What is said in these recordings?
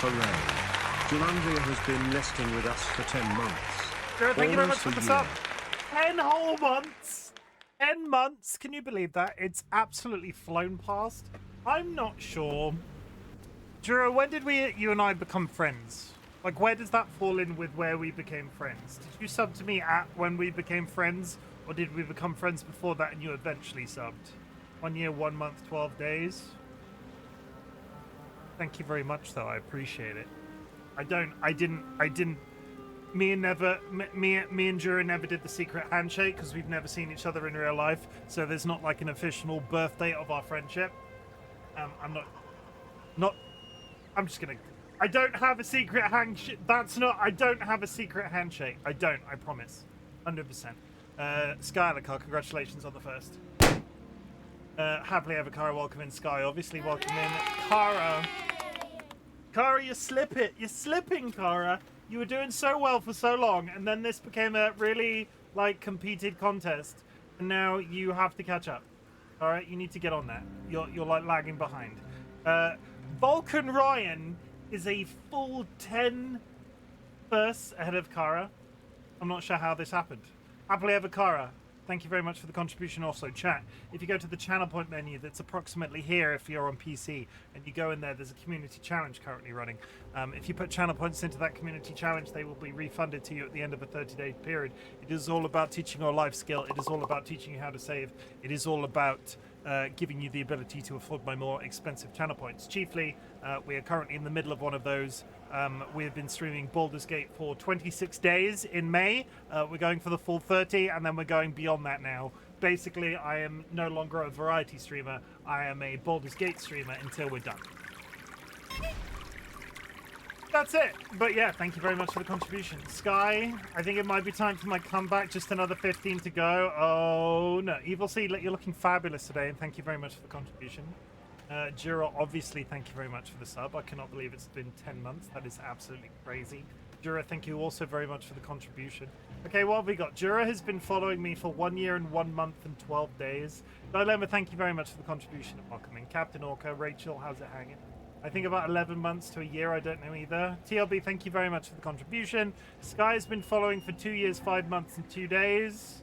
Hooray. Julandria has been nesting with us for 10 months. Jared, thank you very much Almost for a the year. sub. 10 whole months. 10 months. Can you believe that? It's absolutely flown past. I'm not sure. Jura, when did you and I become friends? Like, where does that fall in with where we became friends? Did you sub to me at when we became friends, or did we become friends before that and you eventually subbed? 1 year, 1 month, 12 days? Thank you very much, though. I appreciate it. I didn't. Me and Jura never did the secret handshake because we've never seen each other in real life. So there's not like an official birthday of our friendship. I'm just gonna. I don't have a secret handshake. I don't have a secret handshake. I don't. I promise. 100%. Skylar, congratulations on the first. Happily ever, Kara. Welcome in, Sky. Obviously, welcome in, Kara. Kara, you slip it. You're slipping, Kara. You were doing so well for so long, and then this became a really, like, competed contest, and now you have to catch up. All right, you need to get on that. You're like lagging behind. Vulcan Ryan is a full 10 bursts ahead of Kara. I'm not sure how this happened. Happily ever, Kara. Thank you very much for the contribution. Also, chat. If you go to the channel point menu, that's approximately here if you're on PC, and you go in there, there's a community challenge currently running. If you put channel points into that community challenge, they will be refunded to you at the end of a 30-day period. It is all about teaching your life skill. It is all about teaching you how to save. It is all about giving you the ability to afford my more expensive channel points. Chiefly, we are currently in the middle of one of those. We have been streaming Baldur's Gate for 26 days in May. We're going for the full 30, and then we're going beyond that now. Basically, I am no longer a variety streamer. I am a Baldur's Gate streamer until we're done. That's it. But yeah, thank you very much for the contribution. Sky, I think it might be time for my comeback. Just another 15 to go. Oh, no. Evil Seed, you're looking fabulous today, and thank you very much for the contribution. Jura, obviously, thank you very much for the sub. I cannot believe it's been 10 months. That is absolutely crazy. Jura, thank you also very much for the contribution. Okay, what have we got? Jura has been following me for 1 year and 1 month and 12 days. Dilemma, thank you very much for the contribution and welcoming. Captain Orca, Rachel, how's it hanging? I think about 11 months to a year, I don't know either. TLB, thank you very much for the contribution. Sky has been following for 2 years, 5 months and 2 days.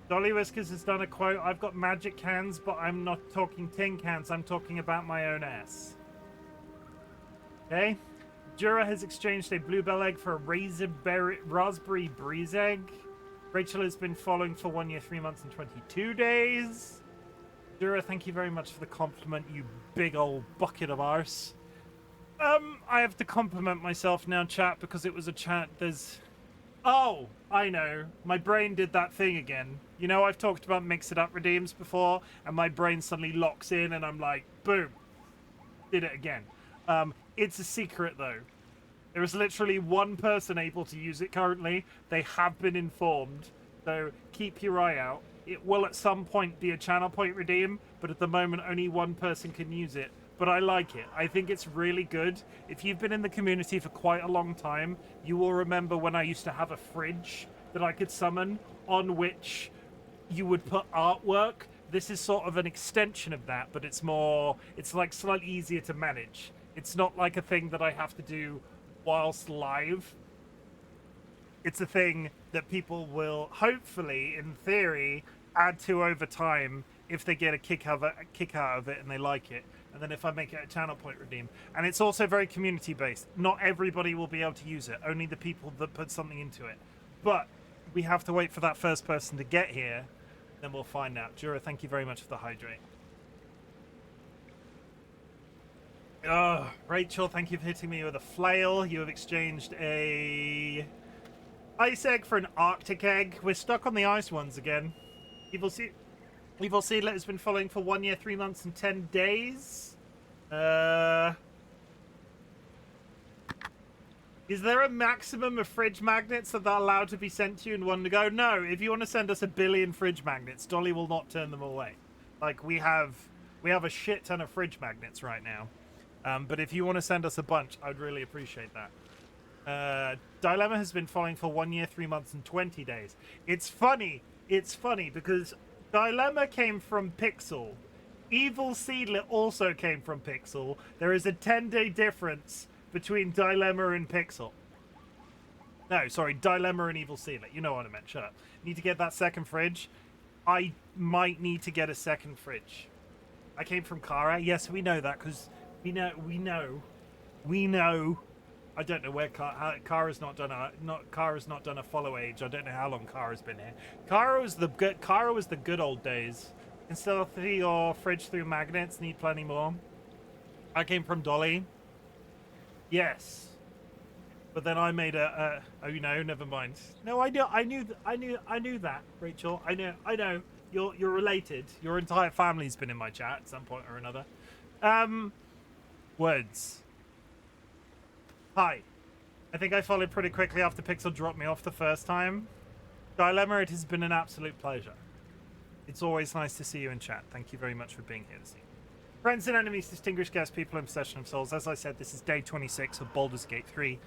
DollyWhiskers has done a quote. I've got magic cans, but I'm not talking tin cans. I'm talking about my own ass. Okay. Jura has exchanged a bluebell egg for a raspberry breeze egg. Rachel has been following for 1 year, 3 months and 22 days. Jura, thank you very much for the compliment, you big old bucket of arse. I have to compliment myself now, chat, because it was a chat. Oh, I know. My brain did that thing again. You know, I've talked about mix it up redeems before, and my brain suddenly locks in, and I'm like, boom. Did it again. It's a secret, though. There is literally one person able to use it currently. They have been informed, so keep your eye out. It will at some point be a channel point redeem, but at the moment only one person can use it. But I like it. I think it's really good. If you've been in the community for quite a long time, you will remember when I used to have a fridge that I could summon on which you would put artwork. This is sort of an extension of that, but it's like slightly easier to manage. It's not like a thing that I have to do whilst live. It's a thing that people will hopefully, in theory, add to over time if they get a kick out of it and they like it. And then if I make it a channel point redeem. And it's also very community based. Not everybody will be able to use it. Only the people that put something into it. But we have to wait for that first person to get here. Then we'll find out. Jura, thank you very much for the hydrate. Rachel, thank you for hitting me with a flail. You have exchanged a ice egg for an Arctic egg. We're stuck on the ice ones again. Evil Seedlet has been following for 1 year, 3 months and 10 days. Is there a maximum of fridge magnets that are allowed to be sent to you in one go? No, if you want to send us 1 billion fridge magnets, Dolly will not turn them away. Like, we have a shit ton of fridge magnets right now. But if you want to send us a bunch, I'd really appreciate that. Dilemma has been following for 1 year, 3 months and 20 days. It's funny because Dilemma came from Pixel. Evil Seedlet also came from Pixel. There is a 10-day difference between Dilemma and Pixel. No, sorry, Dilemma and Evil Seedlet. You know what I meant. Shut up. Need to get that second fridge. I might need to get a second fridge. I came from Kara. Yes, we know that because we know. I don't know where Kara's not done a follow age. I don't know how long Kara's been here. Kara was the good old days. Install your fridge through magnets. Need plenty more. I came from Dolly. Yes. But then I made oh, never mind. No, I knew that, Rachel. I know. You're related. Your entire family's been in my chat at some point or another. Words. Hi. I think I followed pretty quickly after Pixel dropped me off the first time. Dilemma, it has been an absolute pleasure. It's always nice to see you in chat. Thank you very much for being here this evening. Friends and enemies, distinguished guests, people in possession of souls. As I said, this is day 26 of Baldur's Gate 3.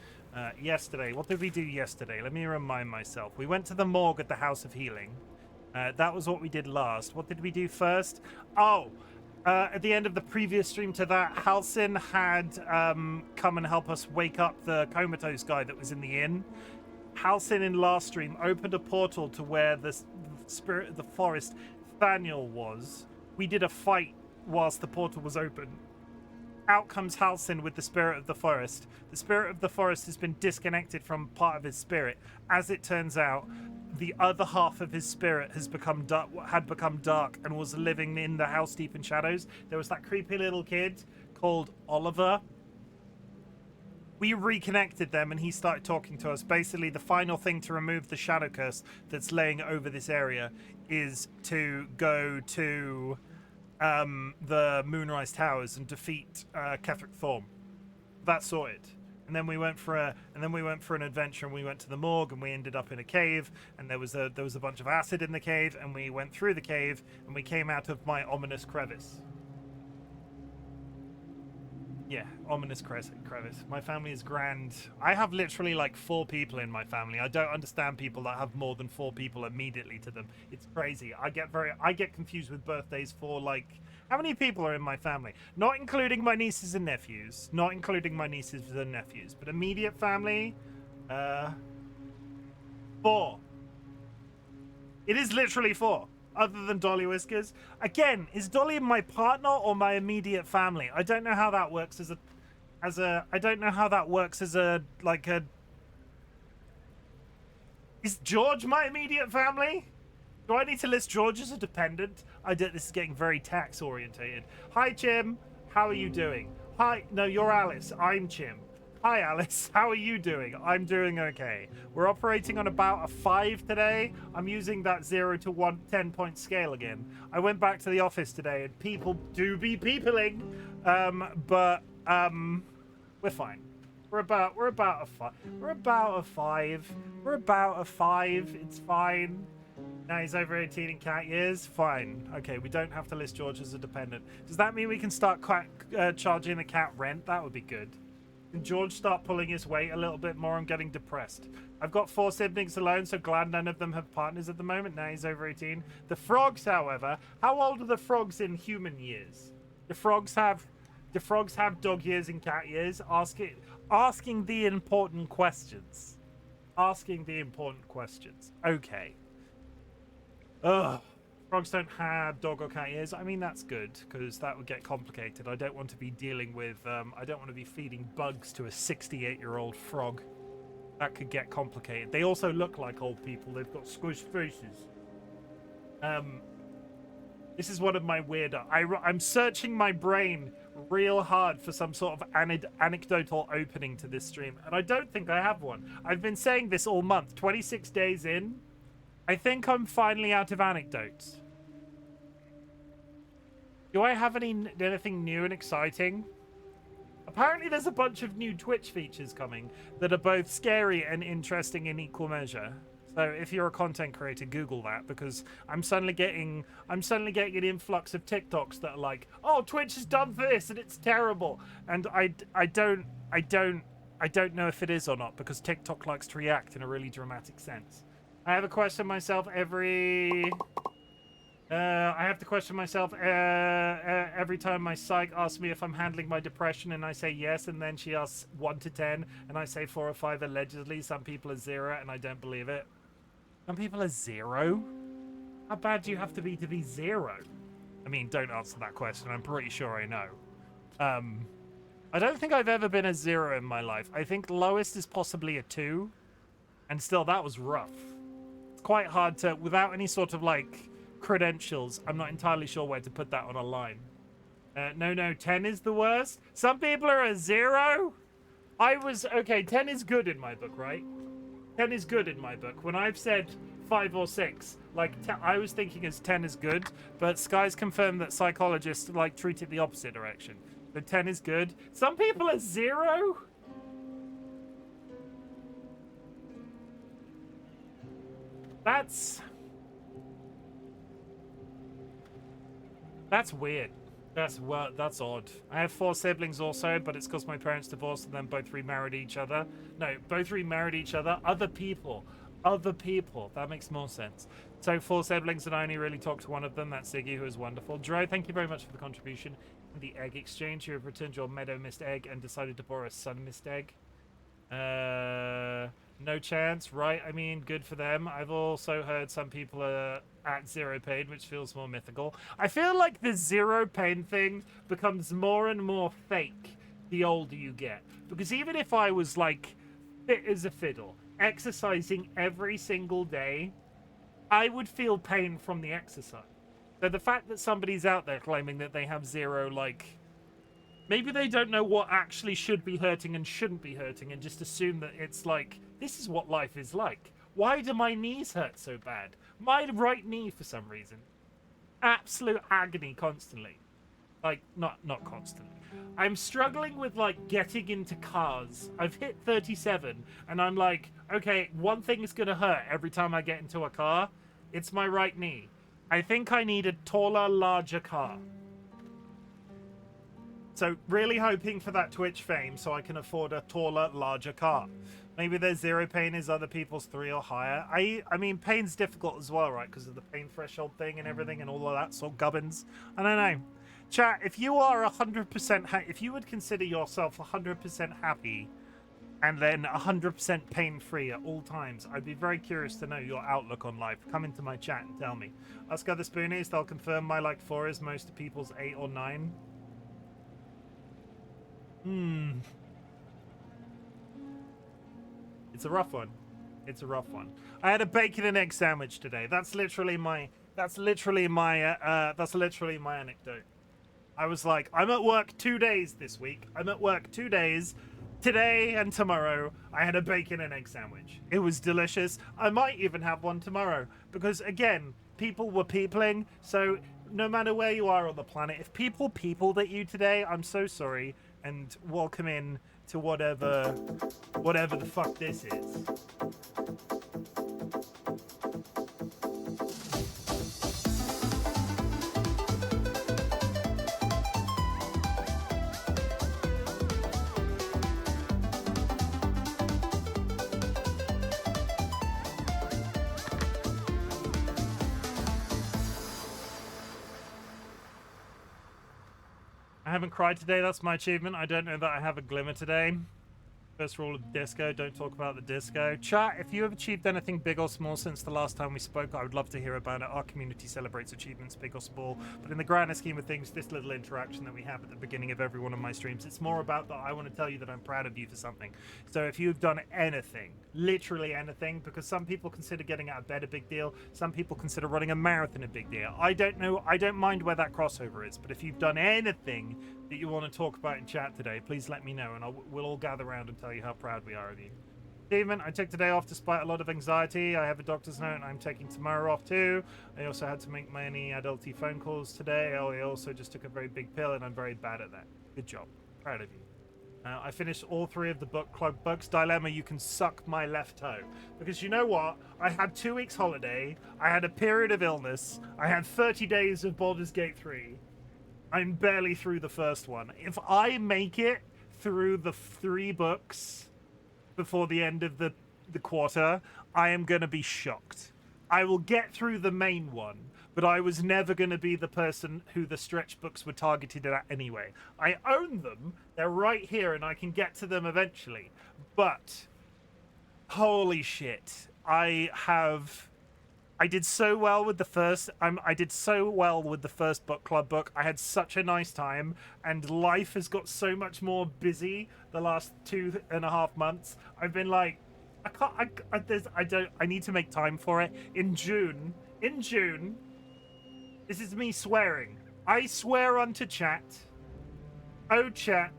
Yesterday, what did we do yesterday? Let me remind myself. We went to the morgue at the House of Healing. That was what we did last. What did we do first? Oh, at the end of the previous stream to that, Halcyon had come and help us wake up the comatose guy that was in the inn. Halcyon in last stream opened a portal to where the spirit of the forest, Thaniel, was. We did a fight whilst the portal was open. Out comes Halcyon with the spirit of the forest. The spirit of the forest has been disconnected from part of his spirit. As it turns out, the other half of his spirit had become dark and was living in the house deep in shadows. There was that creepy little kid called Oliver. We reconnected them and he started talking to us. Basically, the final thing to remove the shadow curse that's laying over this area is to go to the Moonrise Towers and defeat Ketheric Thorm. That's sorted. And then we went for an adventure, and we went to the morgue, and we ended up in a cave, and there was a bunch of acid in the cave, and we went through the cave, and we came out of my ominous crevice. Yeah, ominous crevice. My family is grand. I have literally like 4 people in my family. I don't understand people that have more than 4 people immediately to them. It's crazy. I get confused with birthdays for like, how many people are in my family? Not including my nieces and nephews. But immediate family, 4. It is literally 4. Other than DollyWhiskers. Again, is Dolly my partner or my immediate family? I don't know how that works Is George my immediate family? Do I need to list George as a dependent? This is getting very tax orientated. Hi, Chim. How are you doing? Hi. No, you're Alice. I'm Chim. Hi, Alice. How are you doing? I'm doing okay. We're operating on about a 5 today. I'm using that 0 to 1 10-point scale again. I went back to the office today, and people do be peopling, but we're fine. We're about a 5. We're about a 5. It's fine. Now he's over 18 in cat years. Fine. Okay, we don't have to list George as a dependent. Does that mean we can start charging the cat rent? That would be good. Can George start pulling his weight a little bit more? I'm getting depressed. I've got 4 siblings alone, so glad none of them have partners at the moment. Now he's over 18. The frogs, however, how old are the frogs in human years? The frogs have dog years and cat years. Asking the important questions. Okay. Ugh. Frogs don't have dog or cat ears. I mean, that's good, because that would get complicated. I don't want to be dealing with, I don't want to be feeding bugs to a 68-year-old frog. That could get complicated. They also look like old people. They've got squished faces. This is one of my weirder... I'm searching my brain real hard for some sort of anecdotal opening to this stream, and I don't think I have one. I've been saying this all month. 26 days in, I think I'm finally out of anecdotes. Do I have anything new and exciting? Apparently there's a bunch of new Twitch features coming that are both scary and interesting in equal measure. So if you're a content creator, Google that, because I'm suddenly getting an influx of TikToks that are like, "Oh, Twitch has done this and it's terrible." And I don't know if it is or not, because TikTok likes to react in a really dramatic sense. I have a question myself every I have to question myself every time my psych asks me if I'm handling my depression, and I say yes, and then she asks 1 to 10, and I say 4 or 5 allegedly. Some people are 0, and I don't believe it. Some people are 0? How bad do you have to be 0? I mean, don't answer that question. I'm pretty sure I know. I don't think I've ever been a 0 in my life. I think lowest is possibly a 2, and still, that was rough. It's quite hard to, without any sort of, like, credentials, I'm not entirely sure where to put that on a line. No, 10 is the worst. Some people are a 0. Okay, 10 is good in my book, right? 10 is good in my book. When I've said 5 or 6, like, I was thinking as 10 is good, but Sky's confirmed that psychologists, like, treat it the opposite direction. So 10 is good. Some people are 0. That's weird. That's odd. I have 4 siblings also, but it's because my parents divorced and then both remarried each other. No, both remarried each other. Other people. That makes more sense. So 4 siblings, and I only really talked to one of them. That's Ziggy, who is wonderful. Dro, thank you very much for the contribution. In the egg exchange, you have returned your meadow mist egg and decided to borrow a sun mist egg. No chance, right? I mean, good for them. I've also heard some people are at 0 pain, which feels more mythical. I feel like the 0 pain thing becomes more and more fake the older you get. Because even if I was, like, fit as a fiddle, exercising every single day, I would feel pain from the exercise. So the fact that somebody's out there claiming that they have 0, like, maybe they don't know what actually should be hurting and shouldn't be hurting and just assume that it's like, this is what life is like. Why do my knees hurt so bad? My right knee, for some reason. Absolute agony constantly. Like, not constantly. I'm struggling with, like, getting into cars. I've hit 37, and I'm like, okay, one thing is going to hurt every time I get into a car. It's my right knee. I think I need a taller, larger car. So really hoping for that Twitch fame so I can afford a taller, larger car. Maybe their 0 pain is other people's 3 or higher. I mean, pain's difficult as well, right? Because of the pain threshold thing and everything and all of that sort of gubbins. I don't know. Chat, if you are 100% if you would consider yourself 100% happy and then 100% pain-free at all times, I'd be very curious to know your outlook on life. Come into my chat and tell me. Ask other spoonies, they'll confirm my like 4 is most people's 8 or 9. It's a rough one. It's a rough one. I had a bacon and egg sandwich today. That's literally my anecdote. I was like, I'm at work 2 days this week. I'm at work 2 days. Today and tomorrow, I had a bacon and egg sandwich. It was delicious. I might even have one tomorrow. Because, again, people were peopling. So, no matter where you are on the planet, if people peopled at you today, I'm so sorry. And welcome in to whatever the fuck this is. I haven't cried today, that's my achievement. I don't know that I have a glimmer today. First rule of disco, don't talk about the disco. Chat, if you have achieved anything big or small since the last time we spoke, I would love to hear about it. Our community celebrates achievements, big or small. But in the grander scheme of things, this little interaction that we have at the beginning of every one of my streams, it's more about that I want to tell you that I'm proud of you for something. So if you've done anything, literally anything, because some people consider getting out of bed a big deal, some people consider running a marathon a big deal. I don't know, I don't mind where that crossover is, but if you've done anything that you want to talk about in chat today, please let me know, and we'll all gather around and tell you how proud we are of you. Achievement, I took today off despite a lot of anxiety. I have a doctor's note and I'm taking tomorrow off too. I also had to make many adulty phone calls today. I also just took a very big pill and I'm very bad at that. Good job. Proud of you. I finished all 3 of the book club books. Dilemma, you can suck my left toe. Because you know what? I had 2 weeks holiday. I had a period of illness. I had 30 days of Baldur's Gate 3. I'm barely through the first one. If I make it through the 3 books before the end of the quarter, I am going to be shocked. I will get through the main one, but I was never going to be the person who the stretch books were targeted at anyway. I own them. They're right here, and I can get to them eventually. But holy shit, I did so well with the first. I did so well with the first book club book. I had such a nice time, and life has got so much more busy the last 2.5 months. I've been like, I can't. I need to make time for it. In June, this is me swearing. I swear unto chat. Oh chat,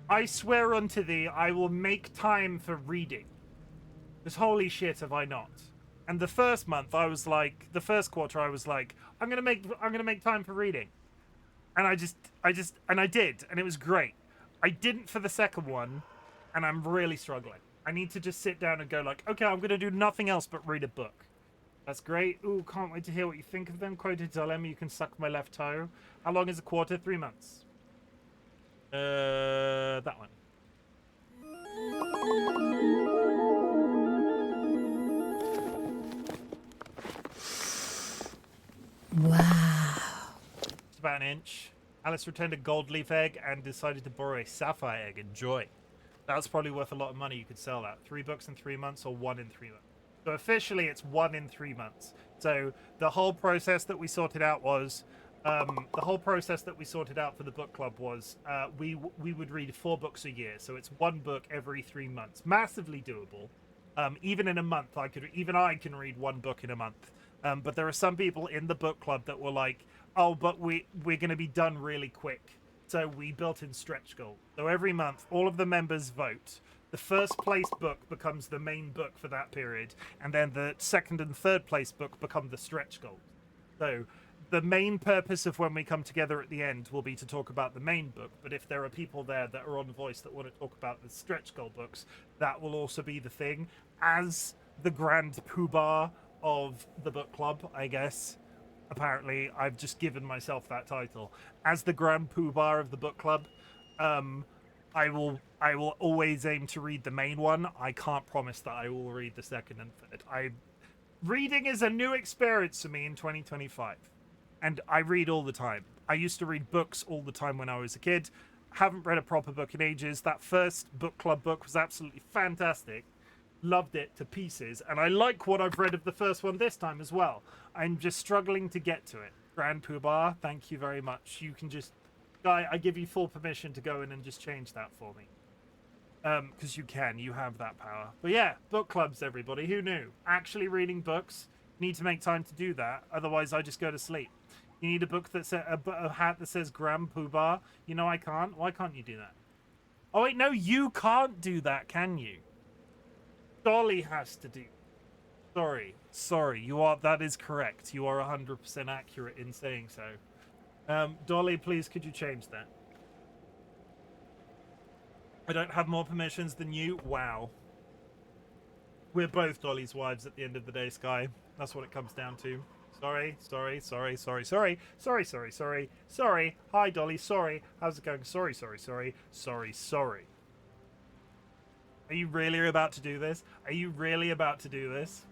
I swear unto thee, I will make time for reading. Because holy shit, have I not? And the first month, I was like, the first quarter, I was like, I'm gonna make time for reading, and I did, and it was great. I didn't for the second one, and I'm really struggling. I need to just sit down and go like, okay, I'm gonna do nothing else but read a book. That's great. Ooh, can't wait to hear what you think of them. Quoted Zalem, you can suck my left toe. How long is a quarter? 3 months. That one. Wow. It's about an inch. Alice returned a gold leaf egg and decided to borrow a sapphire egg. Enjoy. That's probably worth a lot of money. You could sell that. 3 books in 3 months or 1 in 3 months. So officially it's 1 in 3 months. So the whole process that we sorted out was, for the book club was, we would read 4 books a year. So it's 1 book every 3 months. Massively doable. Even in a month, I can read 1 book in a month. But there are some people in the book club that were like, oh, but we're going to be done really quick. So we built in stretch goal. So every month, all of the members vote. The first place book becomes the main book for that period. And then the second and third place book become the stretch goal. So the main purpose of when we come together at the end will be to talk about the main book. But if there are people there that are on voice that want to talk about the stretch goal books, that will also be the thing. As the grand poobah of the book club, I guess. Apparently, I've just given myself that title. As the grand poobah of the book club, I will always aim to read the main one. I can't promise that I will read the second and third. Reading is a new experience for me in 2025. And I read all the time. I used to read books all the time when I was a kid. Haven't read a proper book in ages. That first book club book was absolutely fantastic. Loved it to pieces, and I like what I've read of the first one this time as well. I'm just struggling to get to it. Grand Poobah, thank you very much. You can just, Guy, I give you full permission to go in and just change that for me. Because you have that power. But yeah, book clubs, everybody. Who knew? Actually reading books, you need to make time to do that. Otherwise, I just go to sleep. You need a book that's a hat that says Grand Poobah. You know I can't. Why can't you do that? Oh wait, no, you can't do that, can you? Dolly has to do. Sorry, that is correct. You are 100% accurate in saying so. Dolly, please, could you change that? I don't have more permissions than you. Wow. We're both Dolly's wives at the end of the day, Sky. That's what it comes down to. Sorry. Hi, Dolly. Sorry. How's it going? Sorry. Are you really about to do this? Are you really about to do this?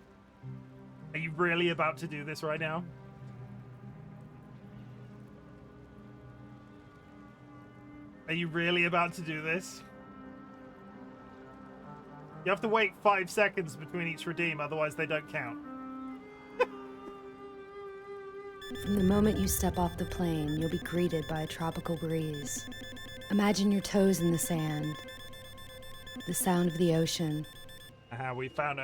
Are you really about to do this right now? Are you really about to do this? You have to wait 5 seconds between each redeem, otherwise they don't count. From the moment you step off the plane, you'll be greeted by a tropical breeze. Imagine your toes in the sand. The sound of the ocean. We found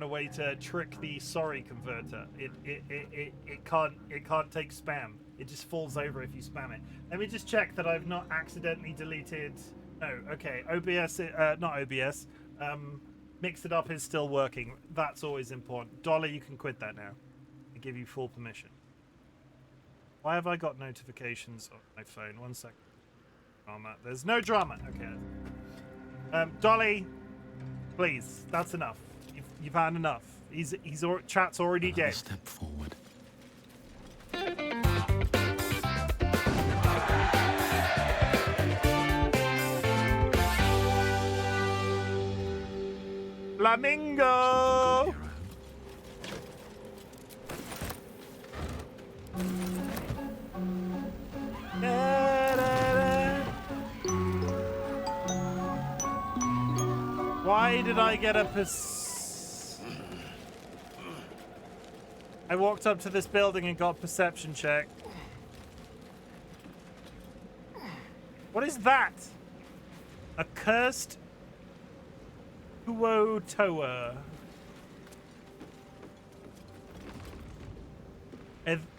a way to trick the sorry converter. It can't take spam. It just falls over if you spam it. Let me just check that I've not accidentally deleted. No, okay. OBS, not OBS. Mix It Up is still working. That's always important. Dolly, you can quit that now. I give you full permission. Why have I got notifications on my phone? 1 second. Drama. There's no drama. Okay. Dolly, please. That's enough. You've had enough. Chat's already dead. Step forward. Flamingo. Why did I get a I walked up to this building and got a perception check. What is that? A cursed Uotoa.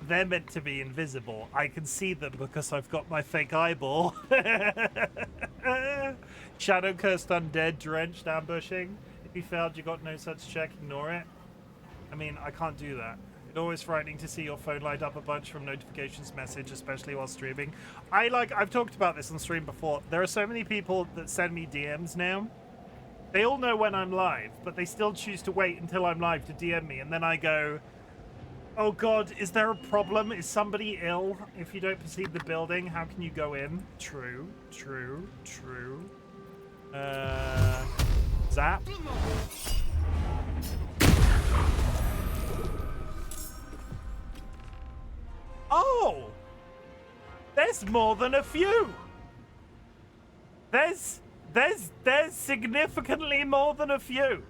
They're meant to be invisible. I can see them because I've got my fake eyeball. Shadow cursed undead drenched ambushing. If you failed, you got no such check. Ignore it. I mean, I can't do that. It's always frightening to see your phone light up a bunch from notifications message, especially while streaming. I've talked about this on stream before. There are so many people that send me DMs now. They all know when I'm live, but they still choose to wait until I'm live to DM me, and then I go, oh god, is there a problem? Is somebody ill? If you don't perceive the building, how can you go in? True, true, true. Zap. Oh! There's more than a few! There's significantly more than a few.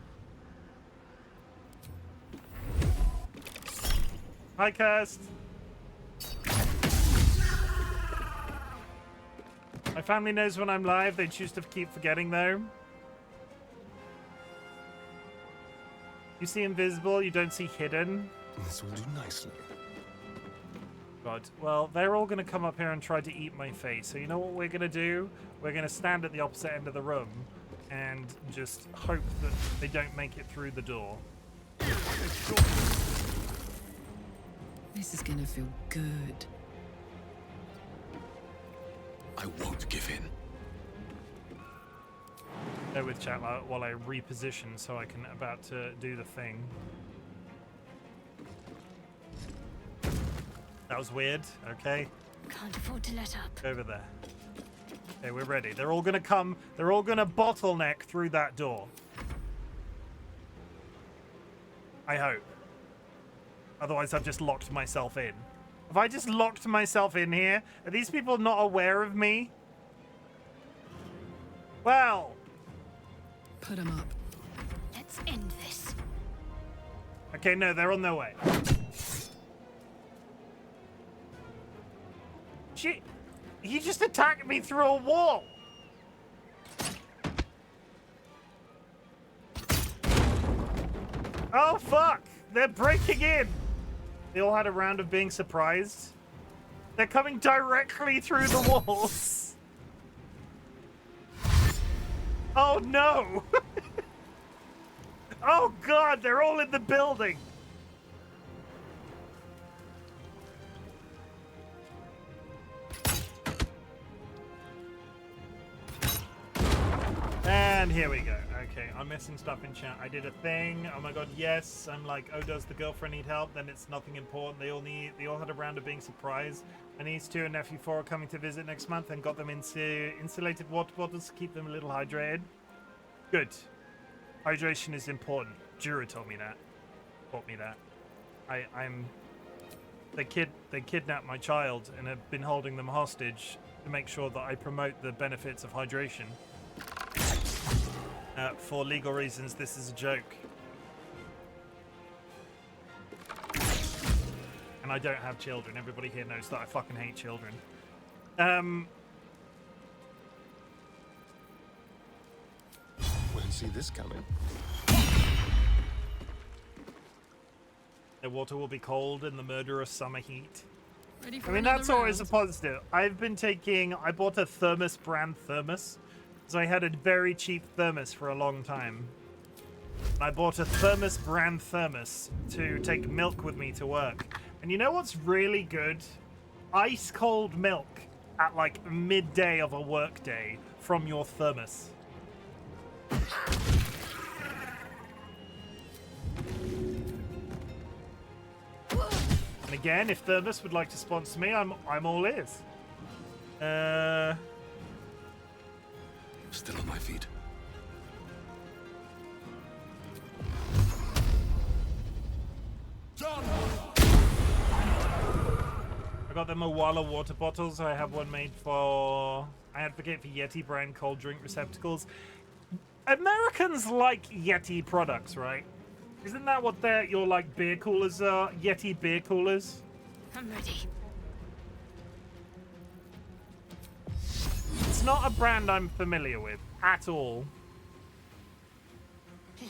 Hi, Kirst. My family knows when I'm live. They choose to keep forgetting, though. You see invisible, you don't see hidden. This will do nicely. God. Well, they're all going to come up here and try to eat my face. So you know what we're going to do? We're going to stand at the opposite end of the room and just hope that they don't make it through the door. This is gonna feel good. I won't give in. Go with chat while I reposition so I can about to do the thing. That was weird. Okay. Can't afford to let up. Over there. Okay, we're ready. They're all gonna come. They're all gonna bottleneck through that door. I hope. Otherwise, I've just locked myself in. Have I just locked myself in here? Are these people not aware of me? Well. Put them up. Let's end this. Okay, no, they're on their way. Shit. He just attacked me through a wall. Oh, fuck. They're breaking in. They all had a round of being surprised. They're coming directly through the walls. Oh, no. Oh, God. They're all in the building. And here we go. Okay, I'm missing stuff in chat. I did a thing. Oh my god, yes. I'm like, oh, does the girlfriend need help? Then it's nothing important. They all had a round of being surprised. My niece 2 and nephew 4 are coming to visit next month and got them into insulated water bottles to keep them a little hydrated. Good. Hydration is important. Jura told me that. Taught me that. They kidnapped my child and have been holding them hostage to make sure that I promote the benefits of hydration. For legal reasons, this is a joke. And I don't have children. Everybody here knows that I fucking hate children. Wouldn't see this coming. The water will be cold in the murderous summer heat. Ready for I mean, another that's always a round? positive. I bought a thermos brand thermos. So I had a very cheap thermos for a long time. I bought a thermos brand thermos to take milk with me to work. And you know what's really good? Ice cold milk at like midday of a work day from your thermos. And again, if Thermos would like to sponsor me, I'm all ears. Still on my feet. I got them Awala water bottles. I have one made for... I advocate for Yeti brand cold drink receptacles. Americans like Yeti products, right? Isn't that what your like beer coolers are? Yeti beer coolers? I'm ready. It's not a brand I'm familiar with at all.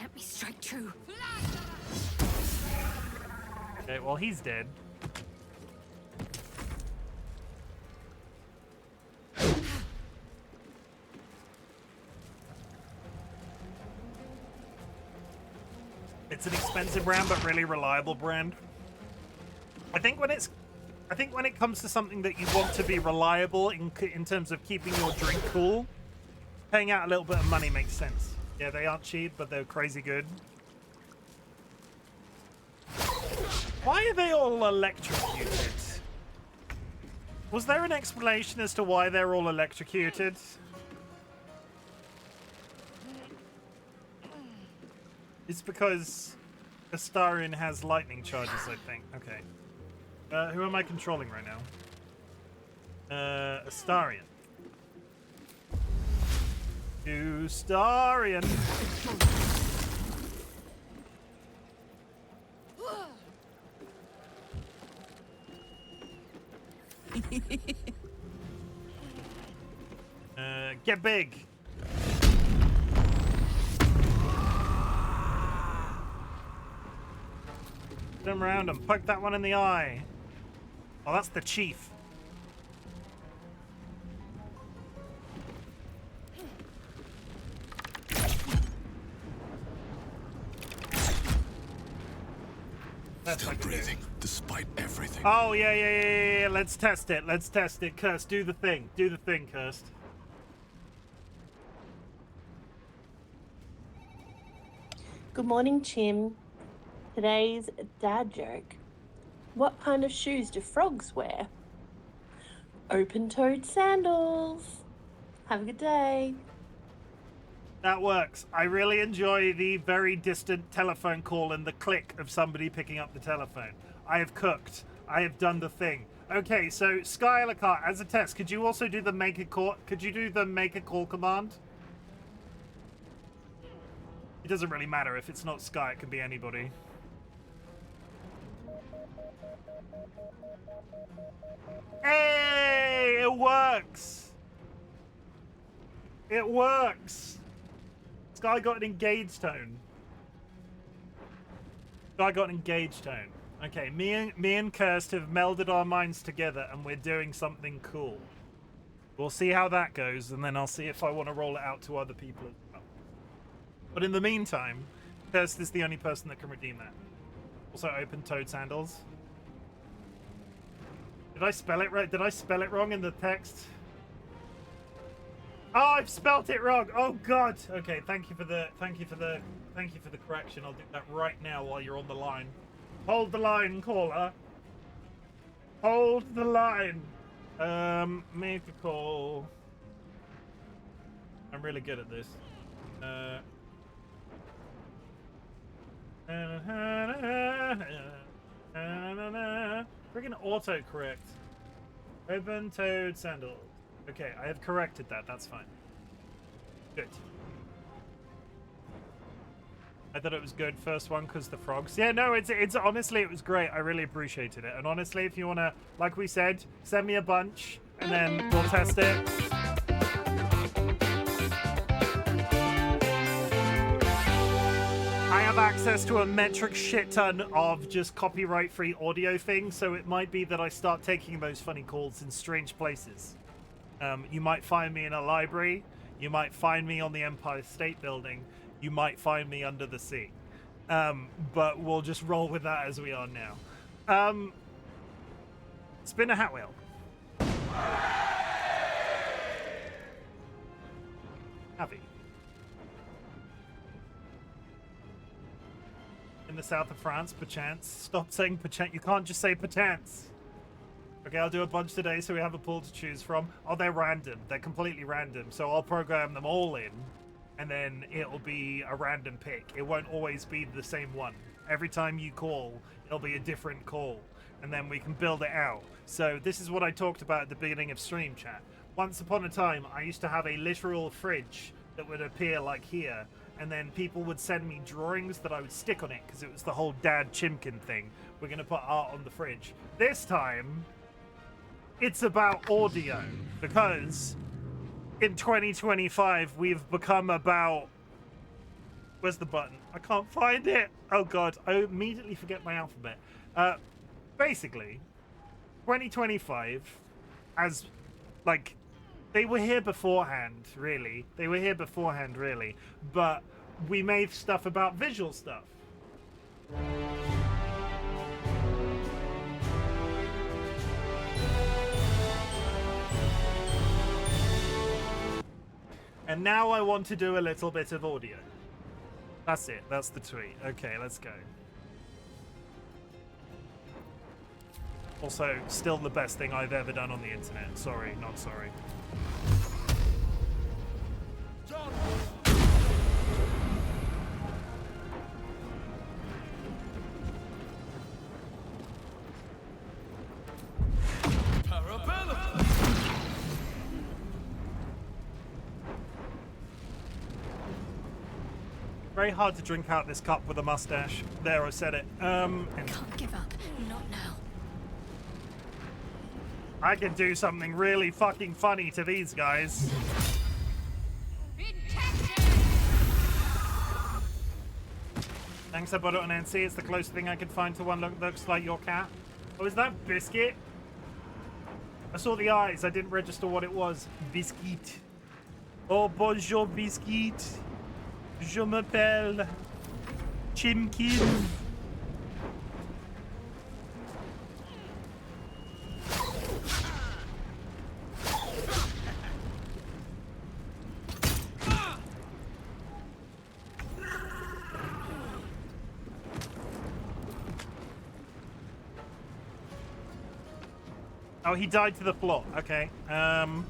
Let me strike true. Okay, well, he's dead. It's an expensive brand, but really reliable brand. I think when it comes to something that you want to be reliable in terms of keeping your drink cool, paying out a little bit of money makes sense. Yeah, they aren't cheap, but they're crazy good. Why are they all electrocuted? Was there an explanation as to why they're all electrocuted? It's because Astarion has lightning charges, I think. Okay. Who am I controlling right now? Astarion. Astarion. Get big. Turn around and poke that one in the eye. Oh, that's the chief. That's Still breathing, despite everything. Oh, yeah. Let's test it. Let's test it. Kirst, do the thing. Do the thing, Kirst. Good morning, Chim. Today's dad joke. What kind of shoes do frogs wear? Open-toed sandals. Have a good day. That works. I really enjoy the very distant telephone call and the click of somebody picking up the telephone. I have cooked. I have done the thing. Okay, so Skylar Cart, as a test, could you also do the make a call? Could you do the make a call command? It doesn't really matter if it's not Sky. It can be anybody. Hey, it works. It works. Sky got an engaged tone. Sky got an engaged tone. Okay, me and Kirst have melded our minds together and we're doing something cool. We'll see how that goes, and then I'll see if I want to roll it out to other people as well. But in the meantime, Kirst is the only person that can redeem that. Also, open-toed sandals. Did I spell it right? Did I spell it wrong in the text? Oh, I've spelt it wrong. Oh God. Okay, thank you for the correction. I'll do that right now while you're on the line. Hold the line, caller. Hold the line. Make a call. I'm really good at this. Freaking autocorrect. Open-toed sandals. Okay, I have corrected that. That's fine. Good. I thought it was good first one because the frogs. Yeah, no, it's honestly it was great. I really appreciated it. And honestly, if you wanna, like we said, send me a bunch and then we'll test it. I have access to a metric shit ton of just copyright-free audio things, so it might be that I start taking those funny calls in strange places. You might find me in a library. You might find me on the Empire State Building. You might find me under the sea. But we'll just roll with that as we are now. Spin a hat wheel. Avi. In the south of France, perchance. Stop saying perchance. You can't just say perchance. Okay, I'll do a bunch today so we have a pool to choose from. Oh, they're random. They're completely random. So I'll program them all in, and then it'll be a random pick. It won't always be the same one. Every time you call, it'll be a different call, and then we can build it out. So this is what I talked about at the beginning of stream chat. Once upon a time, I used to have a literal fridge that would appear like here, and then people would send me drawings that I would stick on it because it was the whole Dad Chimken thing. We're going to put art on the fridge. This time, it's about audio, because in 2025 we've become about... Where's the button? I can't find it. Oh god, I immediately forget my alphabet. Basically, 2025, as like, they were here beforehand, really. They were here beforehand, really. But we made stuff about visual stuff. And now I want to do a little bit of audio. That's it. That's the tweet. Okay, let's go. Also, still the best thing I've ever done on the internet. Sorry, not sorry. Very hard to drink out this cup with a mustache. There, I said it. And Can't give up. Not now. I can do something really fucking funny to these guys. Thanks, I bought it on NC. It's the closest thing I could find to one that looks like your cat. Oh, is that Biscuit? I saw the eyes. I didn't register what it was. Biscuit. Oh, bonjour, Biscuit. Je m'appelle Chimken. Oh, he died to the floor. Okay. No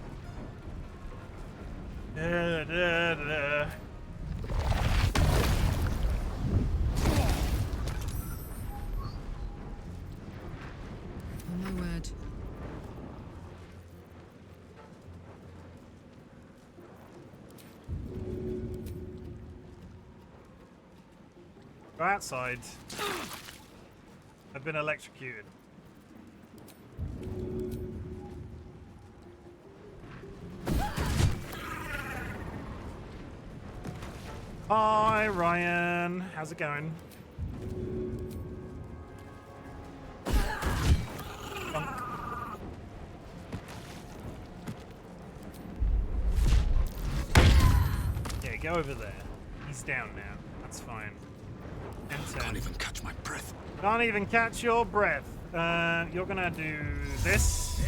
word. Go outside. I've been electrocuted. Hi, Ryan. How's it going? Yeah, go over there. He's down now. That's fine. Enter. Can't even catch my breath. Can't even catch your breath. You're gonna do this.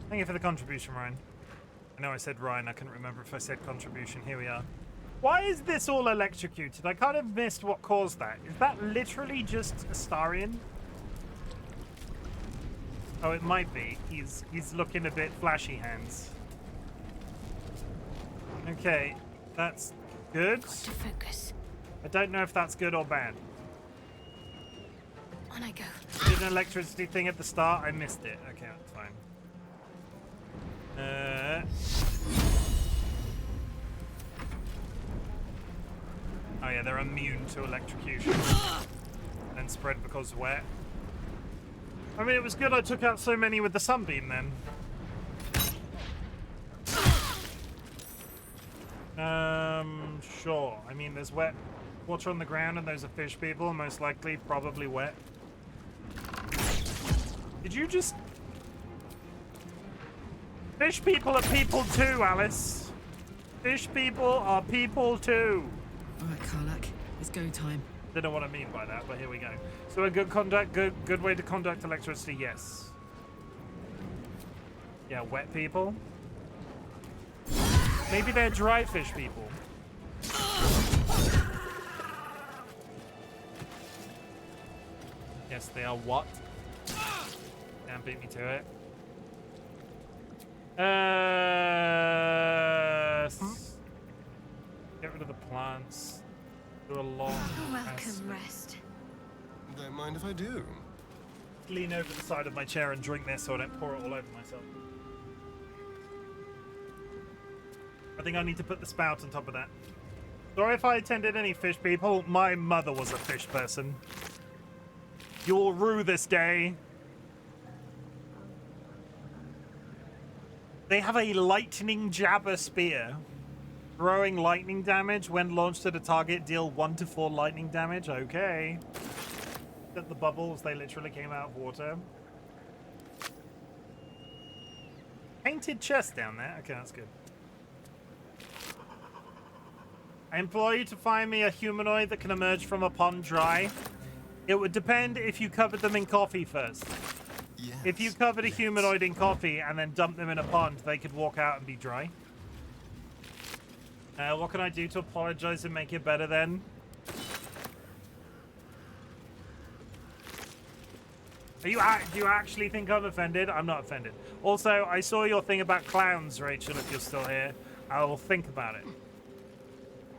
Thank you for the contribution, Ryan. I know I said Ryan, I couldn't remember if I said contribution. Here we are. Why is this all electrocuted? I kind of missed what caused that. Is that literally just Astarion? Oh, it might be. He's looking a bit flashy hands. Okay, that's good. Got to focus. I don't know if that's good or bad. On I go. Did an electricity thing at the start? I missed it. Okay, that's fine. Oh yeah, they're immune to electrocution. And spread because wet. I mean, it was good I took out so many with the sunbeam then. Sure. I mean, there's wet water on the ground and those are fish people, most likely, probably wet. Did you just... Fish people are people too, Alice. Fish people are people too. All right, Karlak. It's go time. Don't know what I mean by that, but here we go. So a good way to conduct electricity, yes. Yeah, wet people. Maybe they're dry fish people. Yes, they are what? Can't beat me to it. Get rid of the plants. Do a long Welcome rest. Don't mind if I do. Lean over the side of my chair and drink this so I don't pour it all over myself. I think I need to put the spout on top of that. Sorry if I attended any fish people. My mother was a fish person. You'll rue this day. They have a lightning jabber spear. Throwing lightning damage when launched at a target, deal 1 to 4 lightning damage. Okay. At the bubbles, they literally came out of water. Painted chest down there. Okay, that's good. I implore you to find me a humanoid that can emerge from a pond dry. It would depend if you covered them in coffee first. Yes, If you covered a yes. humanoid in coffee and then dumped them in a pond, they could walk out and be dry. What can I do to apologize and make it better then? Do you actually think I'm offended? I'm not offended. Also, I saw your thing about clowns, Rachel, if you're still here. I will think about it.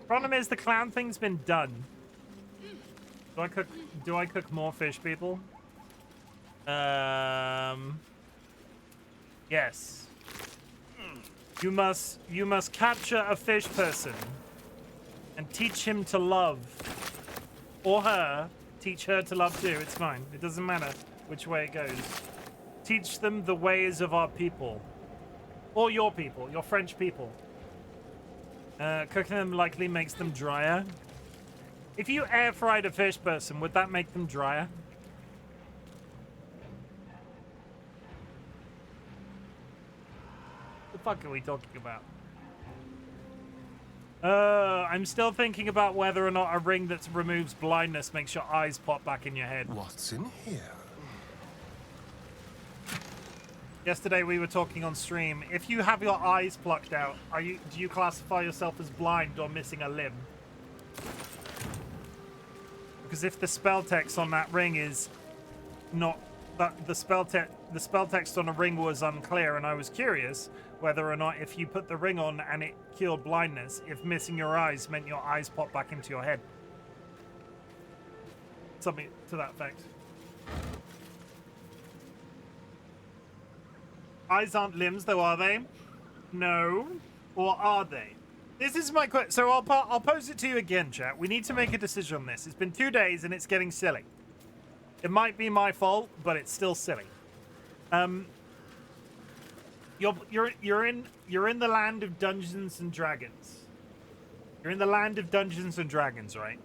Problem is, the clown thing's been done. Do I cook more fish, people? Yes. You must capture a fish person and teach him to love. Or her. Teach her to love too. It's fine. It doesn't matter which way it goes. Teach them the ways of our people. Or your people. Your French people. Cooking them likely makes them drier. If you air fried a fish person, would that make them drier? The fuck are we talking about? I'm still thinking about whether or not a ring that removes blindness makes your eyes pop back in your head. What's in here? Yesterday we were talking on stream. If you have your eyes plucked out, do you classify yourself as blind or missing a limb? Because if the spell text on that ring is not that the spell text on a ring was unclear, and I was curious whether or not if you put the ring on and it cured blindness, if missing your eyes meant your eyes pop back into your head. Something to that effect. Eyes aren't limbs, though, are they? No. Or are they? This is my question. So I'll pose it to you again, chat. We need to make a decision on this. It's been 2 days and it's getting silly. It might be my fault, but it's still silly. You're in the land of Dungeons and Dragons. You're in the land of Dungeons and Dragons, right?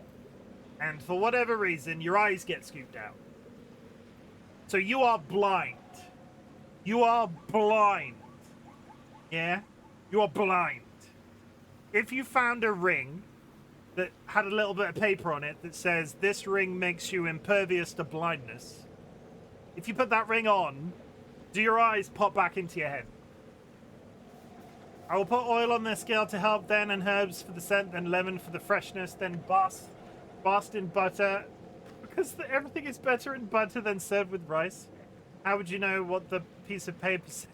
And for whatever reason, your eyes get scooped out. So you are blind. You are blind. Yeah? You are blind. If you found a ring that had a little bit of paper on it that says, this ring makes you impervious to blindness, if you put that ring on, do your eyes pop back into your head? I will put oil on the scale to help then, and herbs for the scent, then lemon for the freshness, then bast in butter, because everything is better in butter than served with rice. How would you know what the piece of paper said?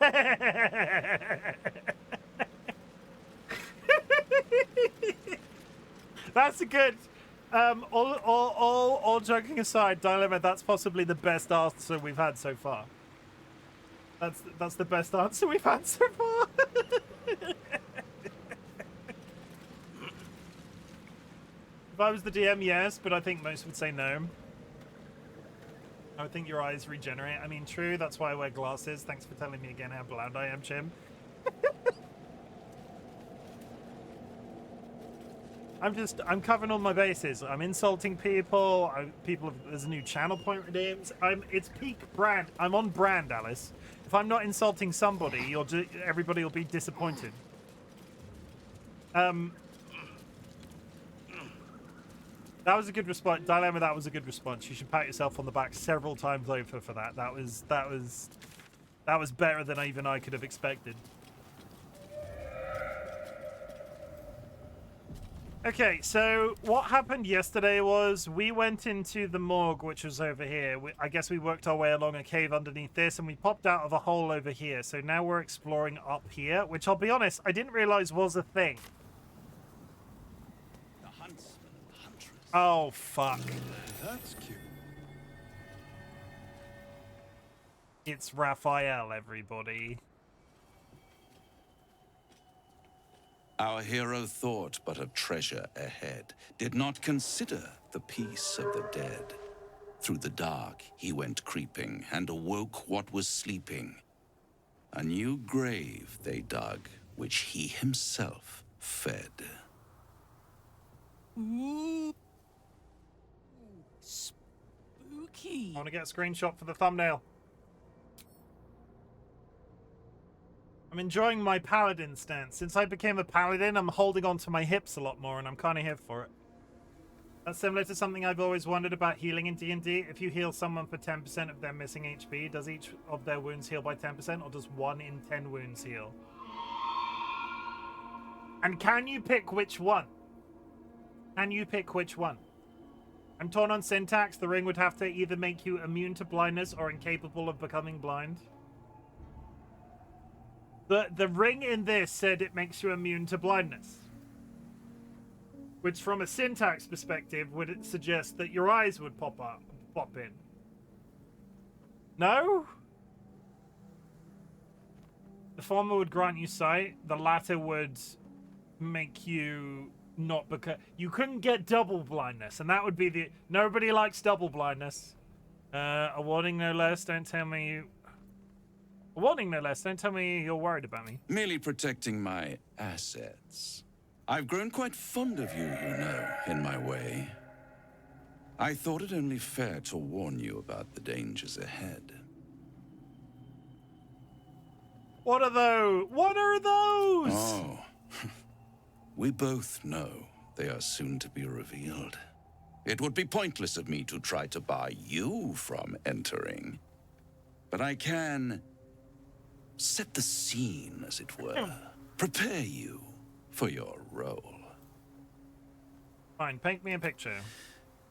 That's a good. All joking aside, Dilemma, that's possibly the best answer we've had so far. That's the best answer we've had so far. If I was the DM, yes, but I think most would say no. I would think your eyes regenerate. I mean, true, that's why I wear glasses. Thanks for telling me again how blind I am, Chim. I'm covering all my bases. I'm insulting people. There's a new channel point redeemed. It's peak brand. I'm on brand, Alice. If I'm not insulting somebody, everybody will be disappointed. That was a good response, Dilemma. That was a good response. You should pat yourself on the back several times over for that. That was better than even I could have expected. Okay, so what happened yesterday was we went into the morgue, which was over here. I guess we worked our way along a cave underneath this, and we popped out of a hole over here. So now we're exploring up here, which I'll be honest, I didn't realize was a thing. The huntsman and huntress. Oh, fuck. That's cute. It's Raphael, everybody. Our hero thought but of treasure ahead, did not consider the peace of the dead. Through the dark he went creeping, and awoke what was sleeping. A new grave they dug, which he himself fed. Ooh. I Spooky. want to get a screenshot for the thumbnail. I'm enjoying my paladin stance. Since I became a paladin, I'm holding on to my hips a lot more, and I'm kind of here for it. That's similar to something I've always wondered about healing in D&D. If you heal someone for 10% of their missing HP, does each of their wounds heal by 10%, or does 1 in 10 wounds heal? And can you pick which one? Can you pick which one? I'm torn on syntax. The ring would have to either make you immune to blindness or incapable of becoming blind. The ring in this said it makes you immune to blindness. Which from a syntax perspective would suggest that your eyes would pop in. No? The former would grant you sight, the latter would make you not because you couldn't get double blindness, and that would be the nobody likes double blindness. A warning no less, don't tell me you a warning no less, don't tell me you're worried about me. Merely protecting my assets. I've grown quite fond of you, you know, in my way. I thought it only fair to warn you about the dangers ahead. What are those? What are those? Oh, we both know they are soon to be revealed. It would be pointless of me to try to bar you from entering. But I can set the scene, as it were. Prepare you for your role. Fine, paint me a picture.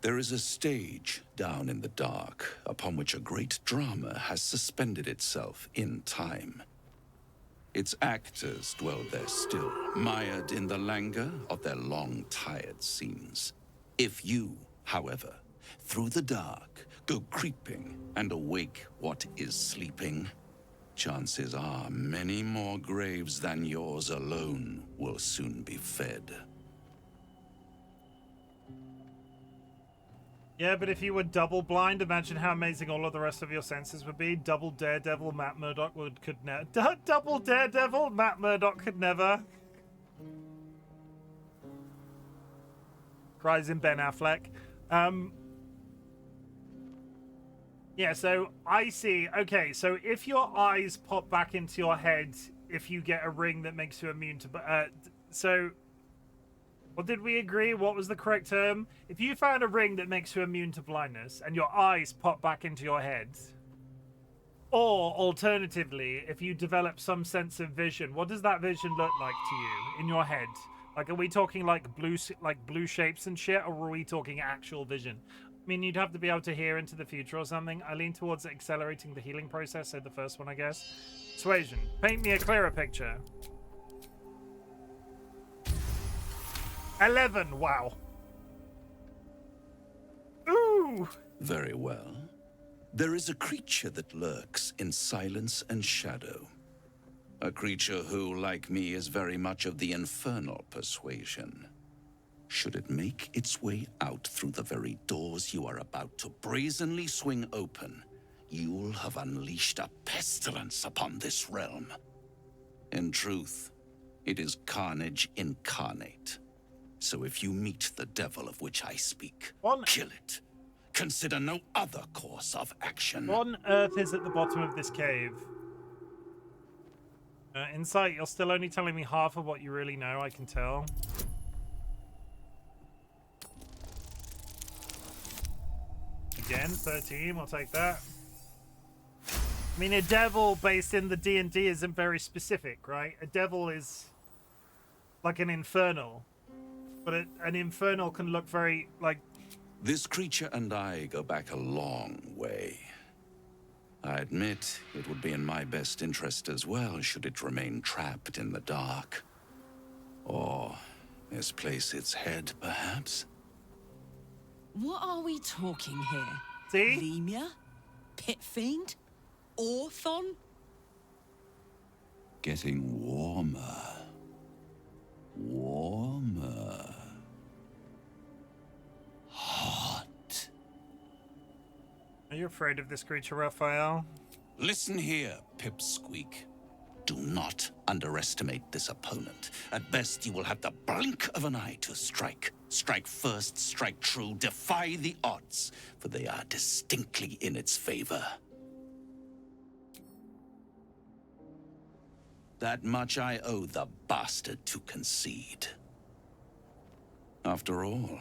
There is a stage down in the dark upon which a great drama has suspended itself in time. Its actors dwell there still, mired in the languor of their long-tired scenes. If you, however, through the dark, go creeping and awake what is sleeping, chances are many more graves than yours alone will soon be fed. Yeah, but if you were double blind, imagine how amazing all of the rest of your senses would be. Double Daredevil, Matt Murdock could never. Double Daredevil, Matt Murdock could never. Cries in Ben Affleck. Yeah, so I see. Okay, so if your eyes pop back into your head, if you get a ring that makes you immune to... so... What did we agree? What was the correct term? If you found a ring that makes you immune to blindness and your eyes pop back into your head, or alternatively, if you develop some sense of vision, what does that vision look like to you in your head? Like, are we talking like blue shapes and shit, or are we talking actual vision? I mean, you'd have to be able to hear into the future or something. I lean towards accelerating the healing process, so the first one, I guess. Suasion, paint me a clearer picture. 11, wow. Ooh! Very well. There is a creature that lurks in silence and shadow. A creature who, like me, is very much of the infernal persuasion. Should it make its way out through the very doors you are about to brazenly swing open, you'll have unleashed a pestilence upon this realm. In truth, it is carnage incarnate. So if you meet the devil of which I speak, kill it. Consider no other course of action. What on earth is at the bottom of this cave? Insight, you're still only telling me half of what you really know, I can tell. Again, 13, I'll take that. I mean, a devil based in the D&D isn't very specific, right? A devil is like an infernal. But an infernal can look very, like... This creature and I go back a long way. I admit it would be in my best interest as well should it remain trapped in the dark. Or misplace its head, perhaps? What are we talking here? See? Lemur? Pit fiend? Orthon? Getting warmer. Warmer. Hot. Are you afraid of this creature, Raphael? Listen here, Pipsqueak. Do not underestimate this opponent. At best, you will have the blink of an eye to strike. Strike first, strike true, defy the odds, for they are distinctly in its favor. That much I owe the bastard to concede. After all,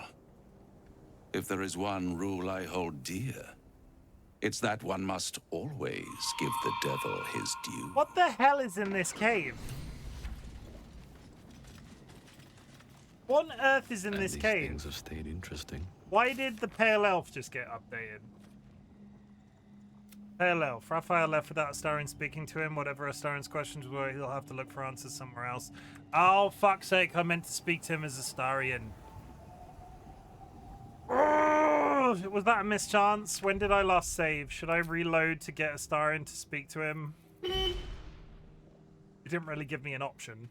if there is one rule I hold dear, it's that one must always give the devil his due. What the hell is in this cave? What on earth is in this these cave? Things have stayed interesting. Why did the Pale Elf just get updated? Pale Elf. Raphael left without Astarion speaking to him. Whatever Astarion's questions were, he'll have to look for answers somewhere else. Oh, fuck's sake, I meant to speak to him as Astarion. Oh, was that a mischance? When did I last save? Should I reload to get Astarion to speak to him? It didn't really give me an option.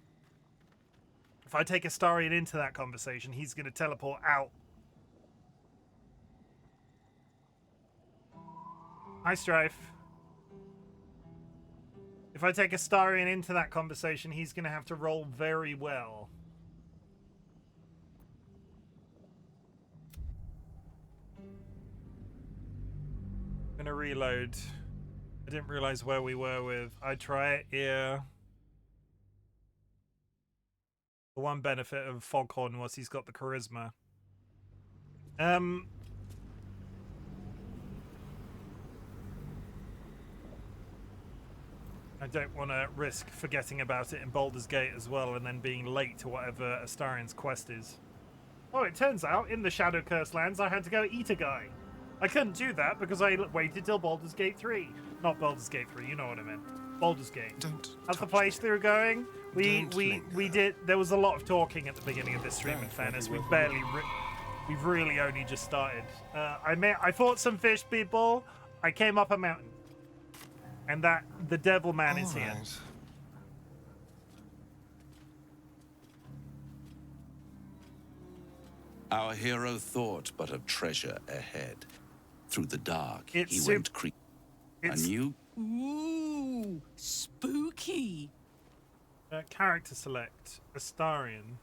If I take Astarion into that conversation, he's going to teleport out. Hi, Strife. If I take Astarion into that conversation, he's going to have to roll very well. I'm going to reload. I didn't realize where we were with. I try it here. The one benefit of Foghorn was he's got the charisma. I don't want to risk forgetting about it in Baldur's Gate as well and then being late to whatever Astarion's quest is. Oh, it turns out in the Shadow Curse lands I had to go eat a guy. I couldn't do that because I waited till Baldur's Gate 3. Not Baldur's Gate 3, you know what I meant. Baldur's Gate. How's the playthrough going? We did. There was a lot of talking at the beginning of this stream. In fairness, we've really only just started. I fought some fish people. I came up a mountain, and that the Devil Man is here. Our hero thought but of treasure ahead. Through the dark, he went a new... Ooh, spooky. Character select, Astarion.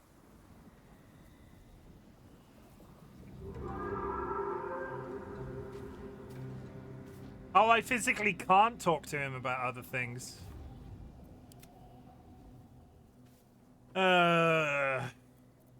Oh, I physically can't talk to him about other things.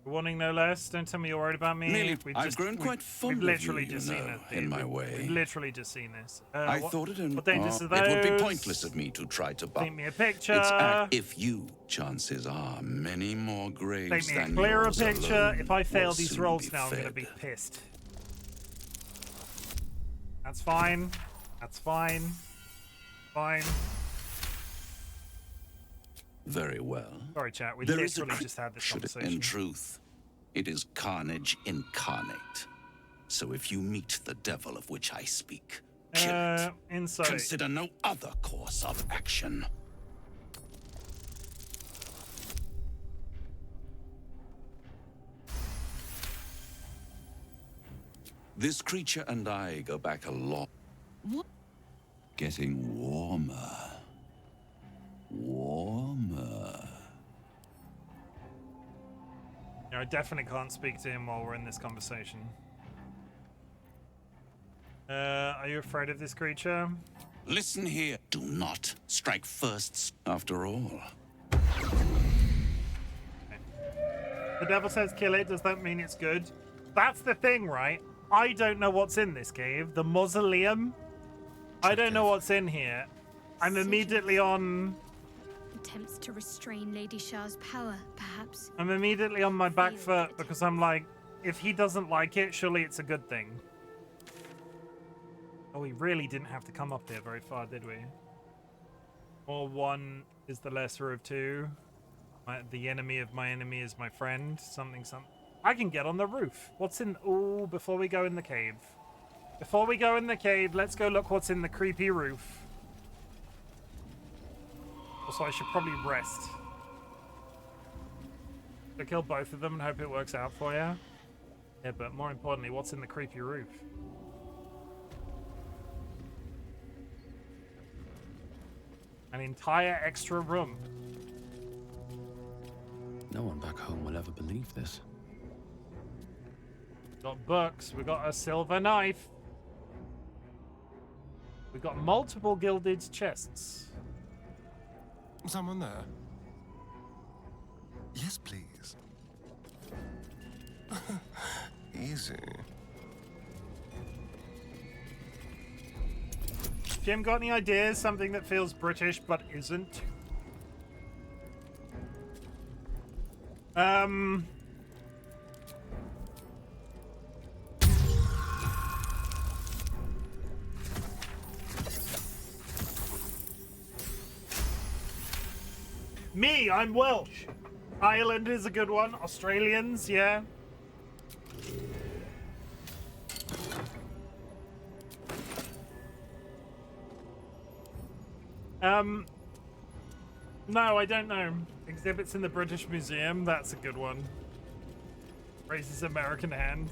Wanting no less. Don't tell me you're worried about me. Merely, I've grown quite fond of literally you, just you seen know, it. in my way. We've literally just seen this. I thought it what dangerous are those? It would be pointless of me to try to Paint me a picture. If you, chances are, many more graves Paint me a than clearer yours picture. alone If I fail will these soon rolls be now, I'm fed. going to be pissed. That's fine. That's fine. Fine. Very well. Sorry, chat. We There is literally just had this conversation. In truth, it is carnage incarnate. So if you meet the devil of which I speak, kill it. Insight. Consider no other course of action. This creature and I go back a lot. What? Getting warmer. Warmer. Yeah, I definitely can't speak to him while we're in this conversation. Are you afraid of this creature? Listen here. Do not strike first. After all, The devil says kill it. Does that mean it's good? That's the thing, right? I don't know what's in this cave. The mausoleum? I don't know what's in here. I'm immediately on... Attempts to restrain Lady Shah's power, perhaps. I'm immediately on my back foot because I'm like, if he doesn't like it, surely it's a good thing. Oh, we really didn't have to come up there very far, did we? Or one is the lesser of two. The enemy of my enemy is my friend. Something. I can get on the roof. What's in... Oh, before we go in the cave. Before we go in the cave, let's go look what's in the creepy roof. Also, I should probably rest. So kill both of them and hope it works out for you. Yeah, but more importantly, what's in the creepy roof? An entire extra room. No one back home will ever believe this. Got books. We got a silver knife. We got multiple gilded chests. Someone there? Yes, please. Easy. Jim, got any ideas? Something that feels British but isn't? Me, I'm Welsh. Ireland is a good one. Australians, yeah. No, I don't know. Exhibits in the British Museum, that's a good one. Raises American hand.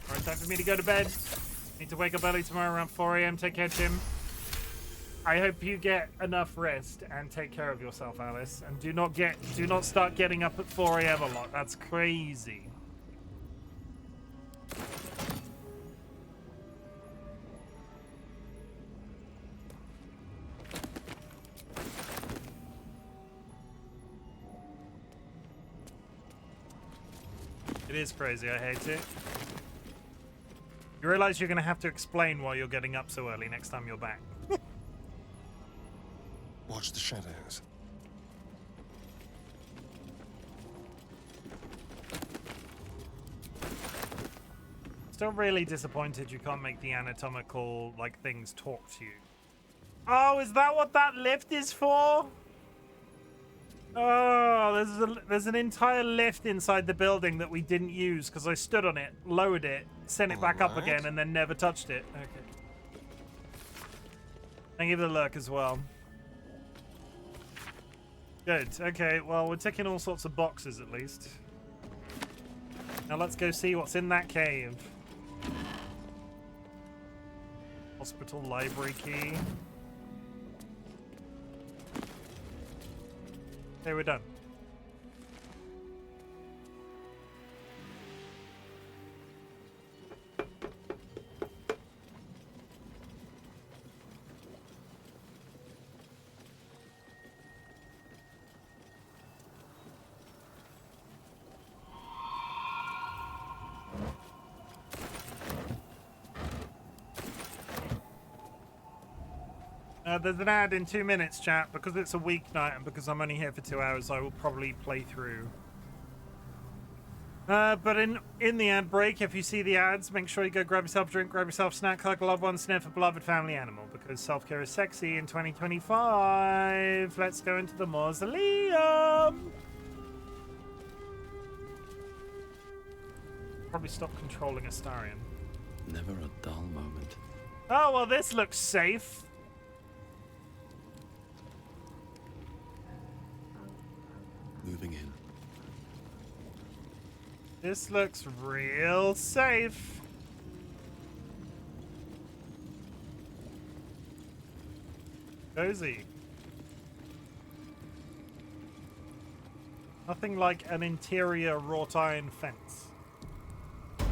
Alright, time for me to go to bed. Need to wake up early tomorrow around 4 a.m. Take care, Chim. I hope you get enough rest and take care of yourself, Alice. And do not start getting up at 4 a.m. a lot. That's crazy. It is crazy, I hate it. You realize you're going to have to explain why you're getting up so early next time you're back. Watch the shadows. Still really disappointed you can't make the anatomical, like, things talk to you. Oh, is that what that lift is for? Oh, there's an entire lift inside the building that we didn't use because I stood on it, lowered it, sent it back up again, and then never touched it. Okay. Thank you for the lurk as well. Good. Okay, well, we're ticking all sorts of boxes at least. Now let's go see what's in that cave. Hospital library key. Okay, we're done. There's an ad in 2 minutes, chat. Because it's a weeknight and because I'm only here for 2 hours, I will probably play through. But in the ad break, if you see the ads, make sure you go grab yourself a drink, grab yourself a snack, hug a loved one, sniff a beloved family animal. Because self-care is sexy in 2025. Let's go into the mausoleum. Probably stop controlling Astarion. Never a dull moment. Oh, well, this looks safe. Moving in. This looks real safe. Cozy. Nothing like an interior wrought iron fence. I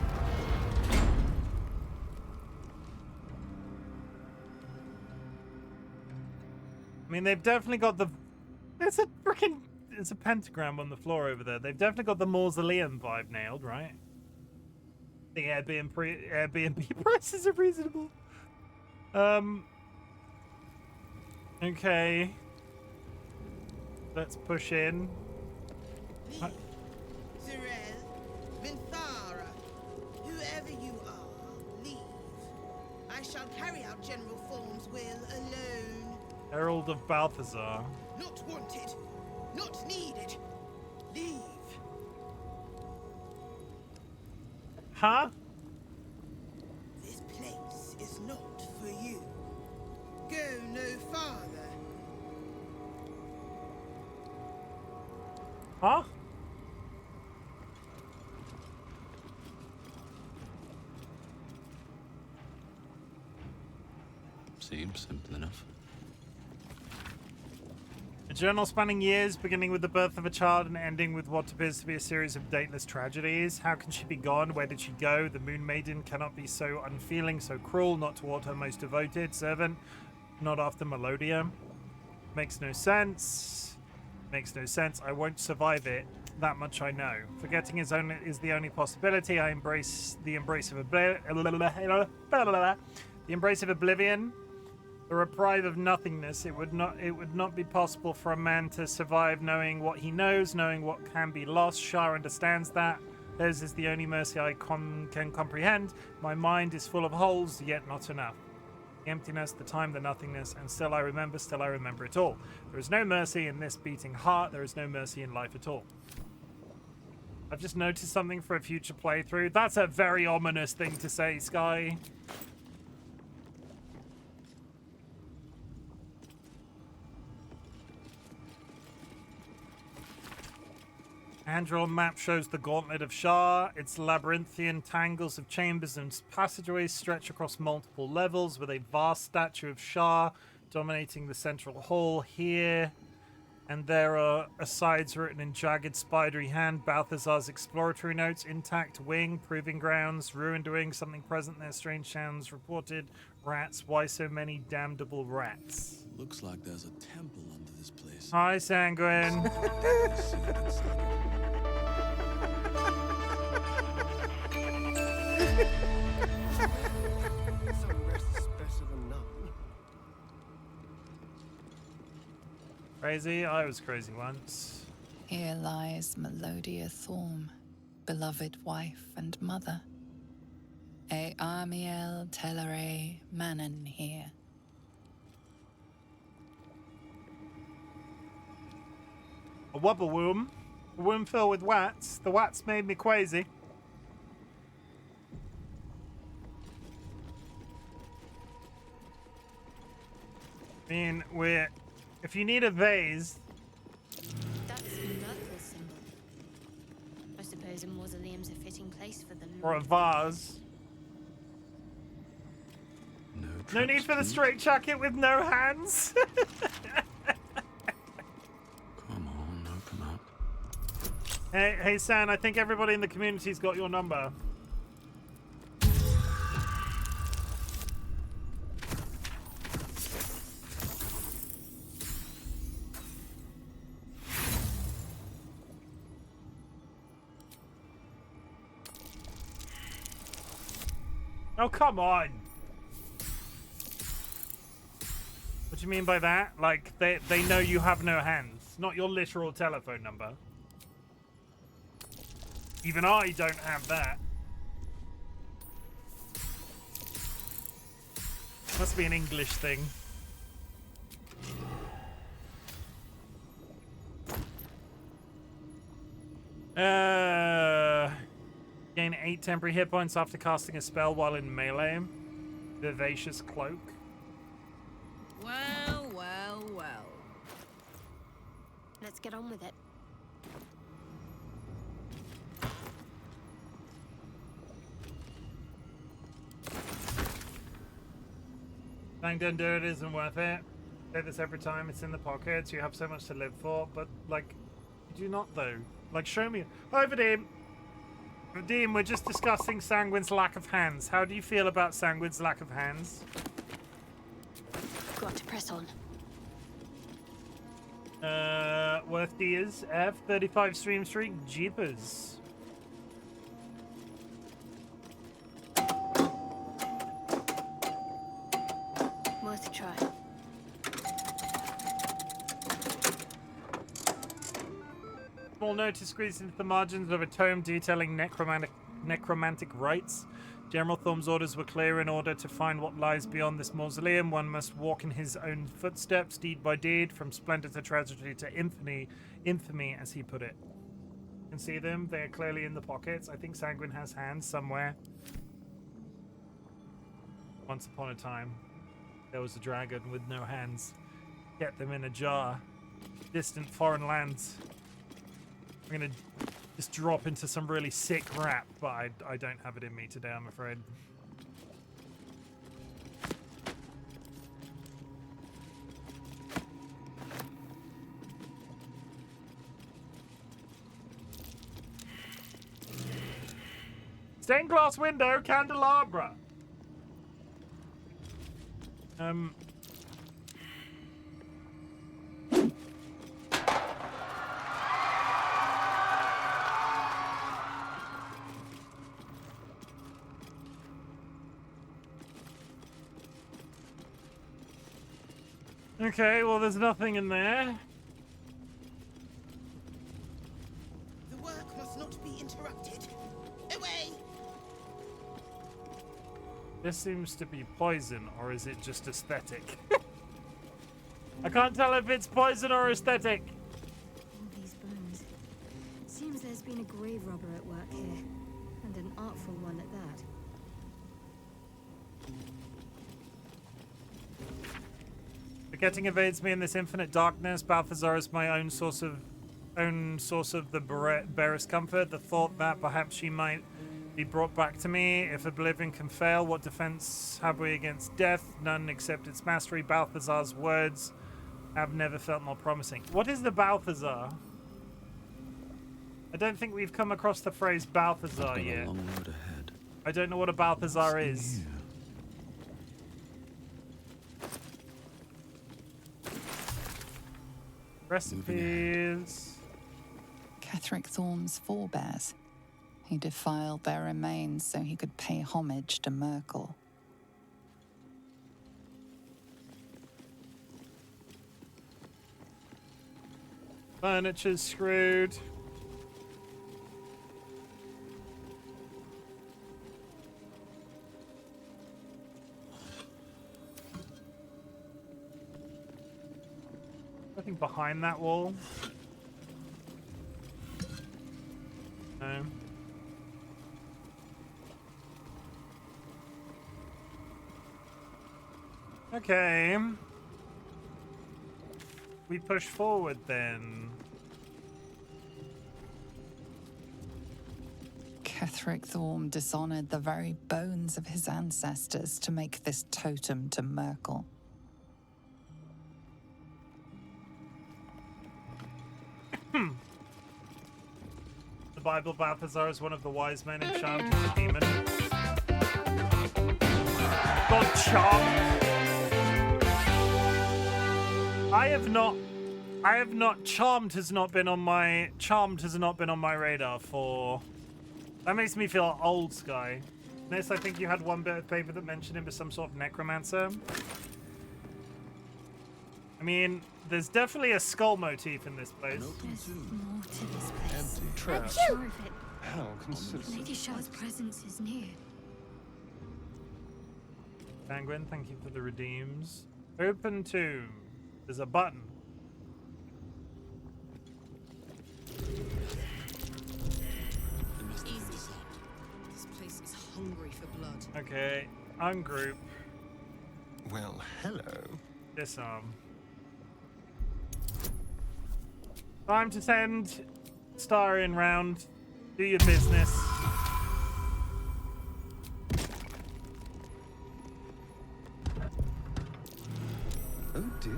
mean, they've definitely got the... There's a pentagram on the floor over there. They've definitely got the mausoleum vibe nailed, right? The Airbnb prices are reasonable. Okay. Let's push in. Please, Zerel, Vinthara, whoever you are, leave. I shall carry out General Thorn's will alone. Herald of Balthazar. Not wanted, not needed. Leave. Huh? This place is not for you. Go no farther. Huh? Seems simple enough. A journal spanning years, beginning with the birth of a child and ending with what appears to be a series of dateless tragedies. How can she be gone? Where did she go? The Moon Maiden cannot be so unfeeling, so cruel, not toward her most devoted servant, not after Melodia. Makes no sense. Makes no sense. I won't survive it. That much I know. Forgetting is the only possibility. I embrace the embrace of oblivion. The reprieve of nothingness. It would not be possible for a man to survive knowing what he knows, knowing what can be lost. Shah understands that. Hers is the only mercy I can comprehend. My mind is full of holes, yet not enough. The emptiness, the time, the nothingness, and still I remember it all. There is no mercy in this beating heart. There is no mercy in life at all. I've just noticed something for a future playthrough. That's a very ominous thing to say, Sky. Hand-drawn map shows the Gauntlet of Shah. Its labyrinthian tangles of chambers and passageways stretch across multiple levels, with a vast statue of Shah dominating the central hall here. And there are asides written in jagged, spidery hand. Balthazar's exploratory notes, intact wing, proving grounds, ruined wing, something present there, strange sounds reported, rats, why so many damnable rats? Looks like there's a temple under this place. Hi, Sanguine. Some rest is better than none. Crazy? I was crazy once. Here lies Melodia Thorm, beloved wife and mother. E Amiel Telere Manon here. A wubble womb. A womb filled with wats. The wats made me crazy. I mean, if you need a vase. That's Merkel's symbol. I suppose a mausoleum's a fitting place for the Or a vase. No need for the straight jacket with no hands. Come on, open up. Hey, San, I think everybody in the community's got your number. Oh, come on. What do you mean by that? Like, they know you have no hands. Not your literal telephone number. Even I don't have that. Must be an English thing. Gain 8 temporary hit points after casting a spell while in melee. Vivacious Cloak. Well, well, well. Let's get on with it. Don't do it, isn't worth it. Say this every time, it's in the pockets. You have so much to live for, but, like, you do not, though. Like, show me. Hi, Vadim. Vadim, we're just discussing Sanguine's lack of hands. How do you feel about Sanguine's lack of hands? Got to press on. Worth Deez, F, 35 stream streak, jeepers. Worth a try. Small notice squeezed into the margins of a tome detailing necromantic rites. General Thorm's orders were clear. In order to find what lies beyond this mausoleum, one must walk in his own footsteps, deed by deed, from splendor to tragedy to infamy, as he put it. You can see them. They are clearly in the pockets. I think Sanguine has hands somewhere. Once upon a time, there was a dragon with no hands. Get them in a jar. Distant foreign lands. I'm gonna just drop into some really sick rap, but I don't have it in me today, I'm afraid. Stained glass window, candelabra. Okay, well, there's nothing in there. The work must not be interrupted. Away! This seems to be poison, or is it just aesthetic? I can't tell if it's poison or aesthetic. All these bones. Seems there's been a grave robber at work here, and an artful one at that. Forgetting evades me in this infinite darkness. Balthazar is my own source of the barest comfort. The thought that perhaps she might be brought back to me. If oblivion can fail, what defense have we against death? None except its mastery. Balthazar's words have never felt more promising. What is the Balthazar? I don't think we've come across the phrase Balthazar yet. A long road ahead. I don't know what a Balthazar is. Here. Recipes. Ketheric Thorm's forebears. He defiled their remains so he could pay homage to Merkel. Furniture's screwed. Nothing behind that wall. No. Okay. We push forward then. Ketheric Thorm dishonored the very bones of his ancestors to make this totem to Merkel. The Bible Balthazar is one of the wise men enchanted with a demon. God charmed. I have not charmed has not been on my radar for. That makes me feel old, Sky. Ness, I think you had one bit of paper that mentioned him as some sort of necromancer. I mean, there's definitely a skull motif in this place. There's more to this place. Empty trash. I'm sure of it. How considerate. Lady Shah's presence is near. Penguin, thank you for the redeems. Open tomb. There's a button. Easy. This place is hungry for blood. Okay, ungroup. Well, hello. Disarm. Time to send Star in round. Do your business. Oh dear.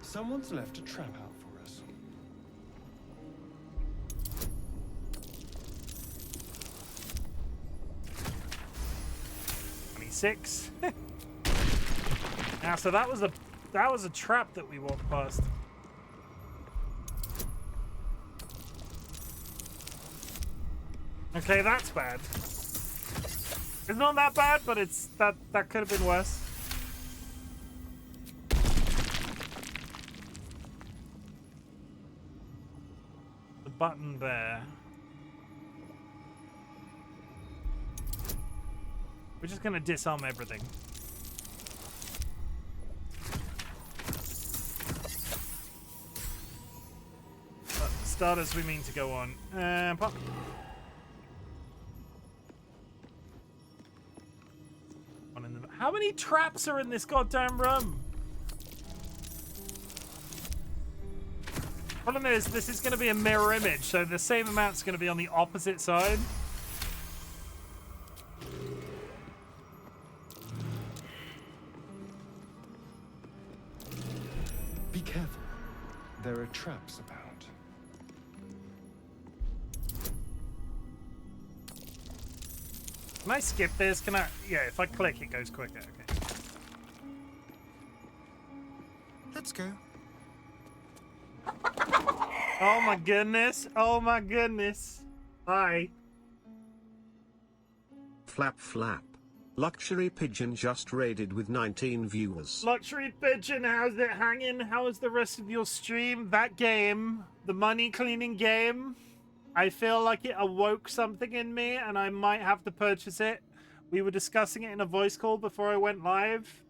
Someone's left a trap out for us. Six. Now, so that was a trap that we walked past. Okay, that's bad. It's not that bad, but it's that could have been worse. The button there. We're just gonna disarm everything. But starters, we mean to go on. Pop. How many traps are in this goddamn room? Problem is, this is going to be a mirror image, so the same amount's going to be on the opposite side. Be careful. There are traps about. Can I skip this? Can I? Yeah, if I click, it goes quicker. Okay. Let's go. Oh my goodness. Oh my goodness. Hi. Flap flap. Luxury Pigeon just raided with 19 viewers. Luxury Pigeon, how's it hanging? How is the rest of your stream? That game, the money cleaning game, I feel like it awoke something in me and I might have to purchase it. We were discussing it in a voice call before I went live.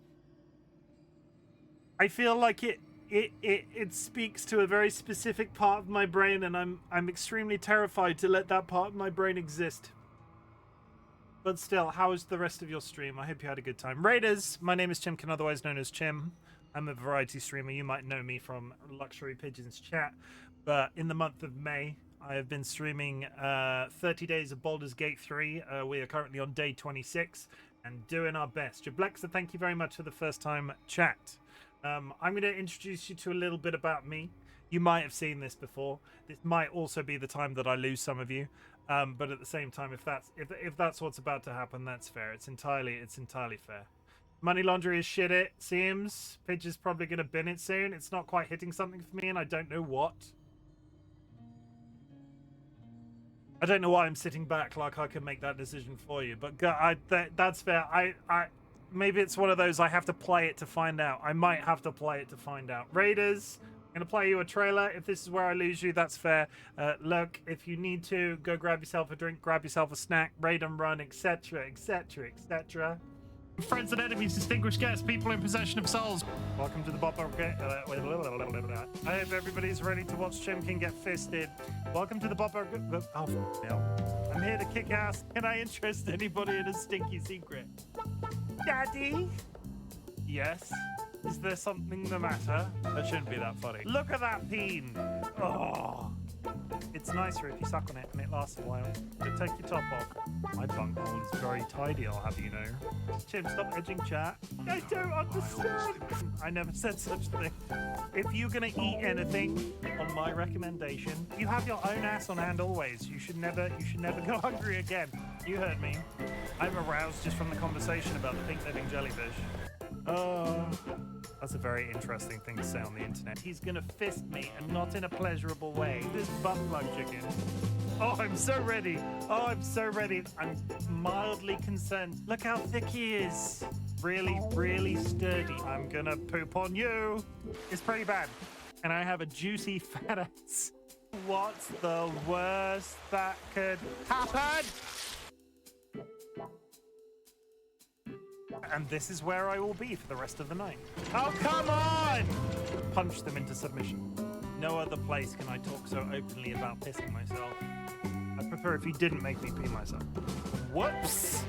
I feel like it speaks to a very specific part of my brain, and I'm extremely terrified to let that part of my brain exist. But still, how is the rest of your stream? I hope you had a good time. Raiders, my name is Chimken, otherwise known as Chim. I'm a variety streamer. You might know me from Luxury Pigeons chat. But in the month of May, I have been streaming 30 days of Baldur's Gate 3. We are currently on day 26 and doing our best. Jablexa, thank you very much for the first time chat. I'm going to introduce you to a little bit about me. You might have seen this before. This might also be the time that I lose some of you. But at the same time, if that's what's about to happen, that's fair. It's entirely fair. Money laundry is shit. It seems Pidge is probably going to bin it soon. It's not quite hitting something for me, and I don't know what. I don't know why I'm sitting back like I can make that decision for you, but that's fair. I maybe it's one of those I have to play it to find out. I might have to play it to find out. Raiders, I'm going to play you a trailer. If this is where I lose you, that's fair. Look, if you need to, go grab yourself a drink, grab yourself a snack, raid and run, etc., etc., etc. Friends and enemies, distinguished guests, people in possession of souls. Welcome to the Bob. I hope everybody's ready to watch Chimken get fisted. Welcome to the Bob. Oh, no. I'm here to kick ass. Can I interest anybody in a stinky secret? Daddy? Yes? Is there something the matter? That shouldn't be that funny. Look at that peen. Oh. It's nicer if you suck on it and it lasts a while. So take your top off. My bunghole is very tidy, I'll have you know. Chim, stop edging chat. I don't understand. I never said such a thing. If you're gonna eat anything on my recommendation, you have your own ass on hand always. You should never go hungry again. You heard me. I'm aroused just from the conversation about the pink living jellyfish. Oh, that's a very interesting thing to say on the internet. He's gonna fist me, and not in a pleasurable way. This butt plug chicken. Oh, I'm so ready. Oh, I'm so ready. I'm mildly concerned. Look how thick he is. Really, really sturdy. I'm gonna poop on you. It's pretty bad. And I have a juicy fat ass. What's the worst that could happen? And this is where I will be for the rest of the night. Oh, come on! Punch them into submission. No other place can I talk so openly about pissing myself. I'd prefer if you didn't make me pee myself. Whoops!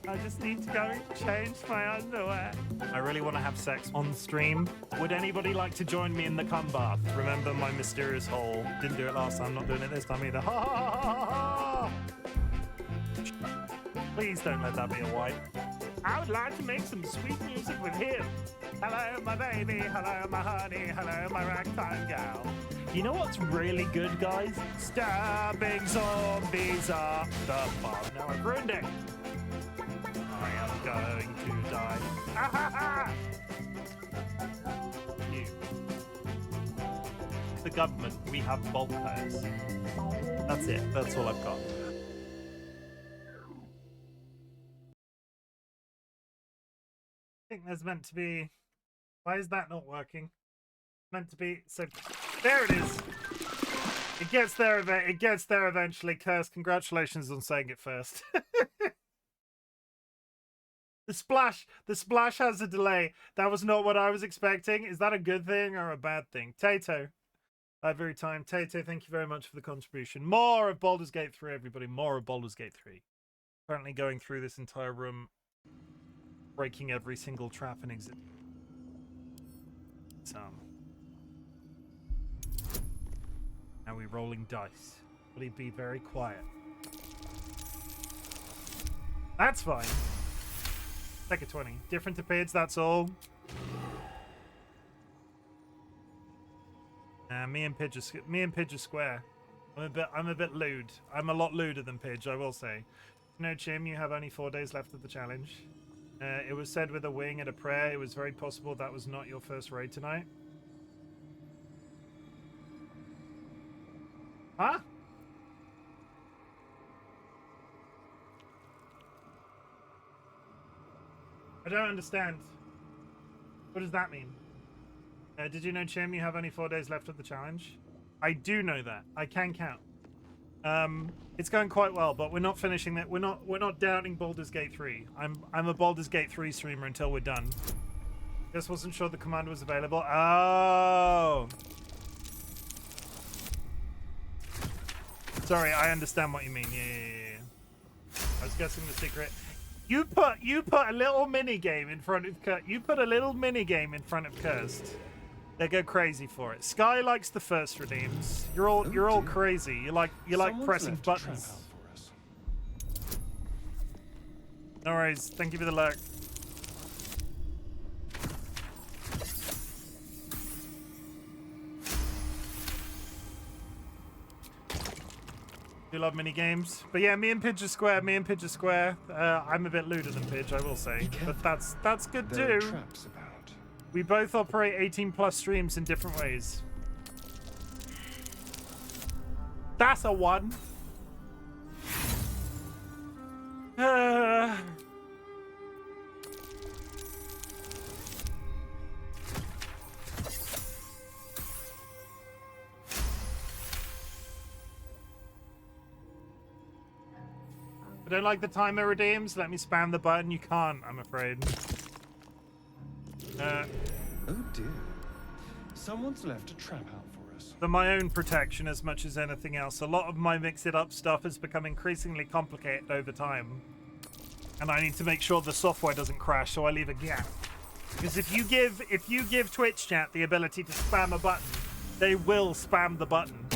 I just need to go change my underwear. I really want to have sex on stream. Would anybody like to join me in the cum bath? Remember my mysterious hole. Didn't do it last time, not doing it this time either. Ha ha ha ha ha! Please don't let that be a wipe. I would like to make some sweet music with him. Hello, my baby. Hello, my honey. Hello, my ragtime gal. You know what's really good, guys? Stabbing zombies up the bum. Now I've ruined it. I am going to die. Ah, ha, ha. You. The government, we have bulk hires. That's it. That's all I've got. I think there's meant to be... Why is that not working? Meant to be... So, there it is. It gets there. It gets there eventually. Curse, congratulations on saying it first. The splash has a delay. That was not what I was expecting. Is that a good thing or a bad thing? Tato. Every time. Tato, thank you very much for the contribution. More of Baldur's Gate 3, everybody. More of Baldur's Gate 3. Currently going through this entire room. breaking every single trap in existence. Now we're rolling dice. Will he be very quiet? That's fine. Take a 20. Different appearance, that's all. Me and Pidge are square. I'm a bit lewd. I'm a lot lewder than Pidge, I will say. No, Chim, you have only 4 days left of the challenge. It was said with a wing and a prayer. It was very possible that was not your first raid tonight. Huh? I don't understand. What does that mean? Did you know, Chim, you have only 4 days left of the challenge? I do know that. I can count. It's going quite well, but we're not finishing that. We're not doubting Baldur's Gate 3. I'm a Baldur's Gate 3 streamer until we're done. Just wasn't sure the command was available. Oh. Sorry, I understand what you mean. Yeah. I was guessing the secret. You put a little mini game in front of you put a little mini game in front of Cursed. They go crazy for it. Sky likes the first redeems. You're all crazy. You like pressing buttons. No worries. Thank you for the lurk. Do love mini games, but yeah, me and Pidge are square. I'm a bit lewder than Pidge, I will say, but that's good too. We both operate 18+ streams in different ways. That's a 1. I don't like the timer redeems. Let me spam the button. You can't, I'm afraid. Oh dear. Someone's left a trap out for us. For my own protection as much as anything else. A lot of my mix-it-up stuff has become increasingly complicated over time. And I need to make sure the software doesn't crash, so I leave a gap. Because if you give Twitch chat the ability to spam a button, they will spam the button.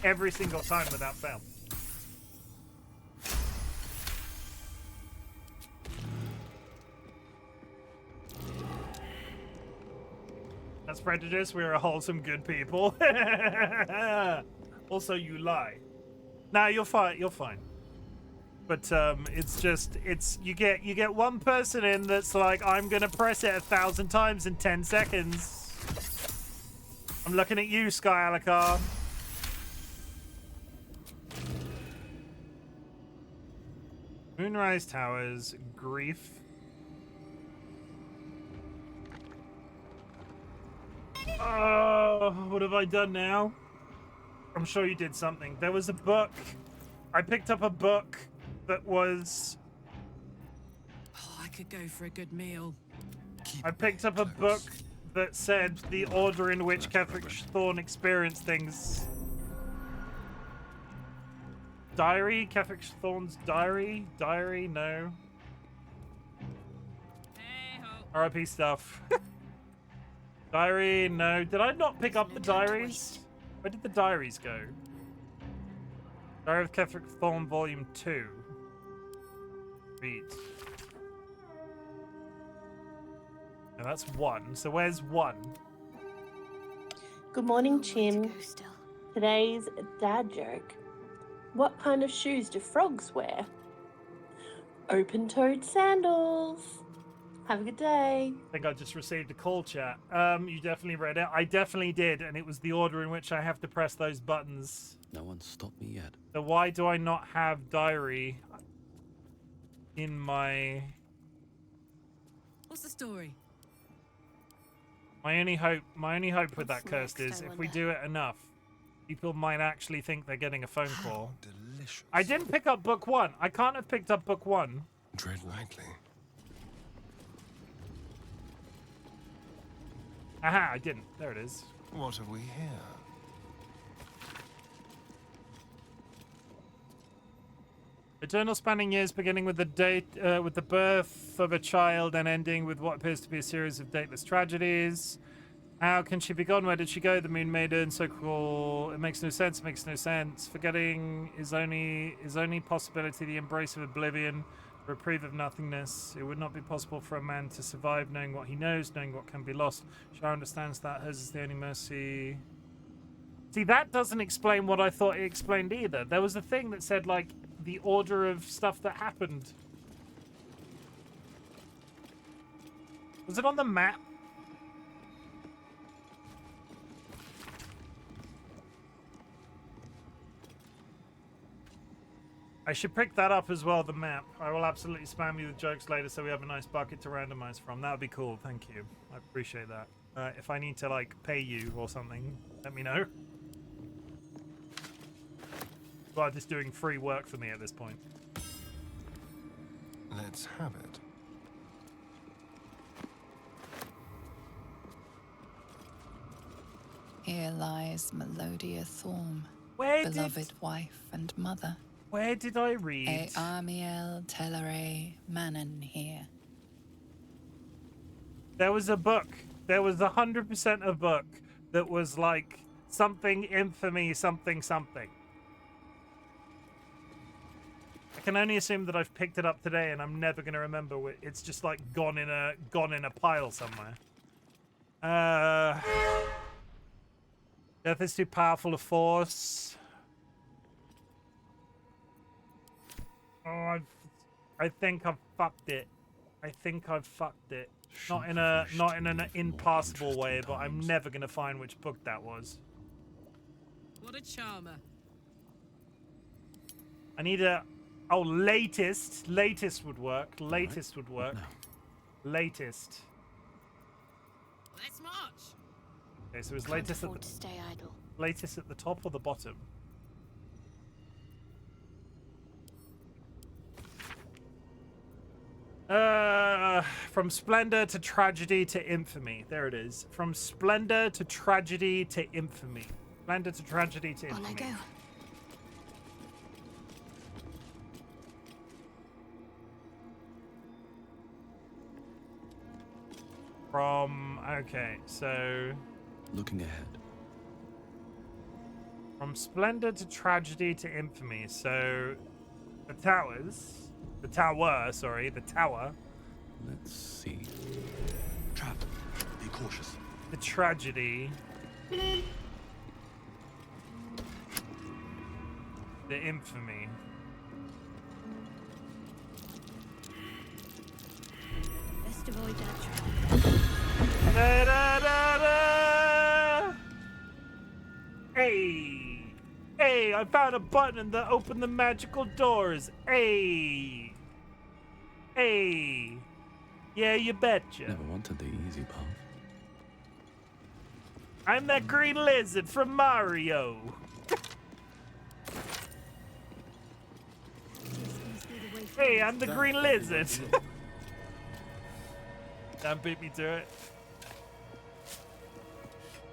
Every single time without fail. That's prejudice. We're a wholesome, good people. Also, you lie. Nah, you're fine. You're fine. But you get one person in that's like, I'm gonna press it 1,000 times in 10 seconds. I'm looking at you, Sky Alakar. Moonrise Towers, grief. Oh, what have I done now? I'm sure you did something. There was a book. I picked up a book that was... Oh, I could go for a good meal. I picked up a book that said the order in which Ketheric Thorn experienced things. Diary? Ketheric Thorn's diary? Diary? No. RIP stuff. Diary? No. Did I not pick up the diaries? Where did the diaries go? Diary of Ketheric Thorn Volume 2. Read. No, that's 1. So where's 1? Good morning, Chim. Today's dad joke. What kind of shoes do frogs wear? Open-toed sandals. Have a good day. I think I just received a call chat. You definitely read it. I definitely did, and it was the order in which I have to press those buttons. No one's stopped me yet. So why do I not have diary in my... What's the story? My only hope with that Cursed is if we do it enough, people might actually think they're getting a phone call. Delicious. I didn't pick up book 1. I can't have picked up book 1. Tread lightly. Aha, I didn't. There it is. What have we here? Eternal spanning years beginning with the birth of a child and ending with what appears to be a series of dateless tragedies. How can she be gone? Where did she go? The Moon Maiden, so cruel. It makes no sense. Makes no sense. Forgetting is only possibility. The embrace of oblivion, reprieve of nothingness. It would not be possible for a man to survive knowing what he knows, knowing what can be lost. Shah understands that hers is the only mercy. See, that doesn't explain what I thought it explained either. There was a thing that said like the order of stuff that happened. Was it on the map? I should pick that up as well, the map. I will absolutely spam you the jokes later so we have a nice bucket to randomize from. That would be cool, thank you. I appreciate that. If I need to, like, pay you or something, let me know. Well, just doing free work for me at this point. Let's have it. Here lies Melodia Thorm, Where beloved wife and mother. Where did I read? E Amiel Telere Manon here. There was a book. There was 100% a book that was like something infamy, something something. I can only assume that I've picked it up today, and I'm never going to remember. It's just like gone in a pile somewhere. Death is too powerful a force. Oh, I think I've fucked it. I think I've fucked it. Not in an impassable way, but I'm never gonna find which book that was. What a charmer. I need a latest would work. Latest would work. Latest. Let's march. Okay, so it was latest at the stay idle. Latest at the top or the bottom? From splendor to tragedy to infamy. There it is. From splendor to tragedy to infamy. Splendor to tragedy to infamy. On I go. Okay, so Looking ahead. from splendor to tragedy to infamy. So the tower. Let's see. Trap. Be cautious. The tragedy. The infamy. Best avoid that trap. Da, da, da, da. Hey! Hey, I found a button that opened the magical doors. Hey! Hey! Yeah, you betcha. Never wanted the easy path. I'm that green lizard from Mario. Hey, I'm the green lizard. That beat me to it.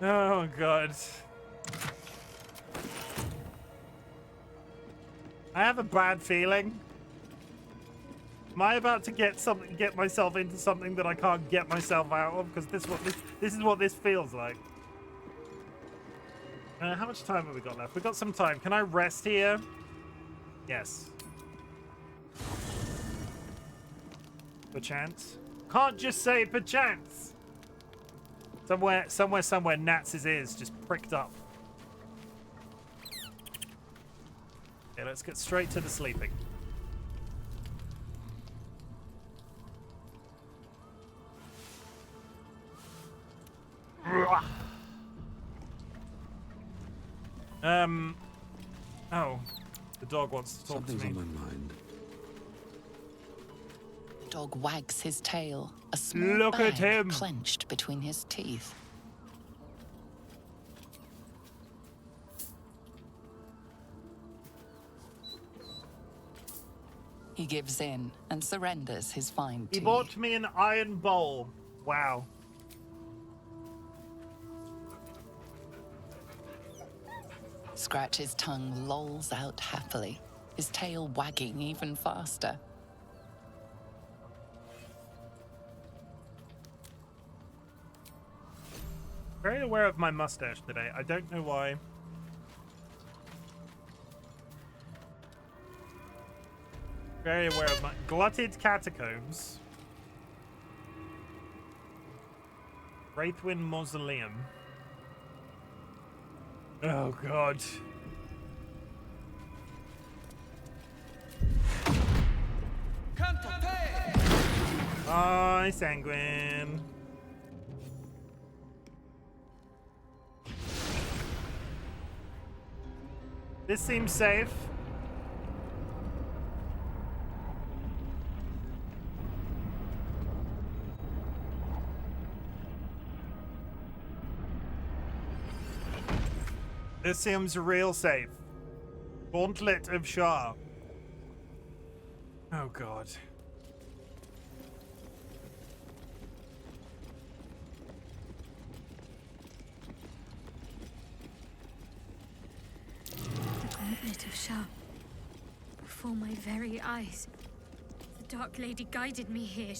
Oh god. I have a bad feeling. Am I about to get myself into something that I can't get myself out of? Because this is what this feels like. How much time have we got left? We've got some time. Can I rest here? Yes. Perchance. Can't just say perchance. Somewhere, Nats's ears just pricked up. Okay, let's get straight to the sleeping. Oh, the dog wants to talk to me. Something's on my mind. Dog wags his tail, a small Look bag at him. clenched between his teeth. He gives in and surrenders his fine He teeth. bought me an iron bowl. Wow. Scratch's tongue lolls out happily. his tail wagging even faster. Very aware of my mustache today. I don't know why. Very aware of my glutted catacombs. Wraithwind Mausoleum. Oh god. Hi, Sanguine. This seems safe. This seems real safe. Gauntlet of Shah. Oh god. The Gauntlet of Shah. Before my very eyes. The Dark Lady guided me here.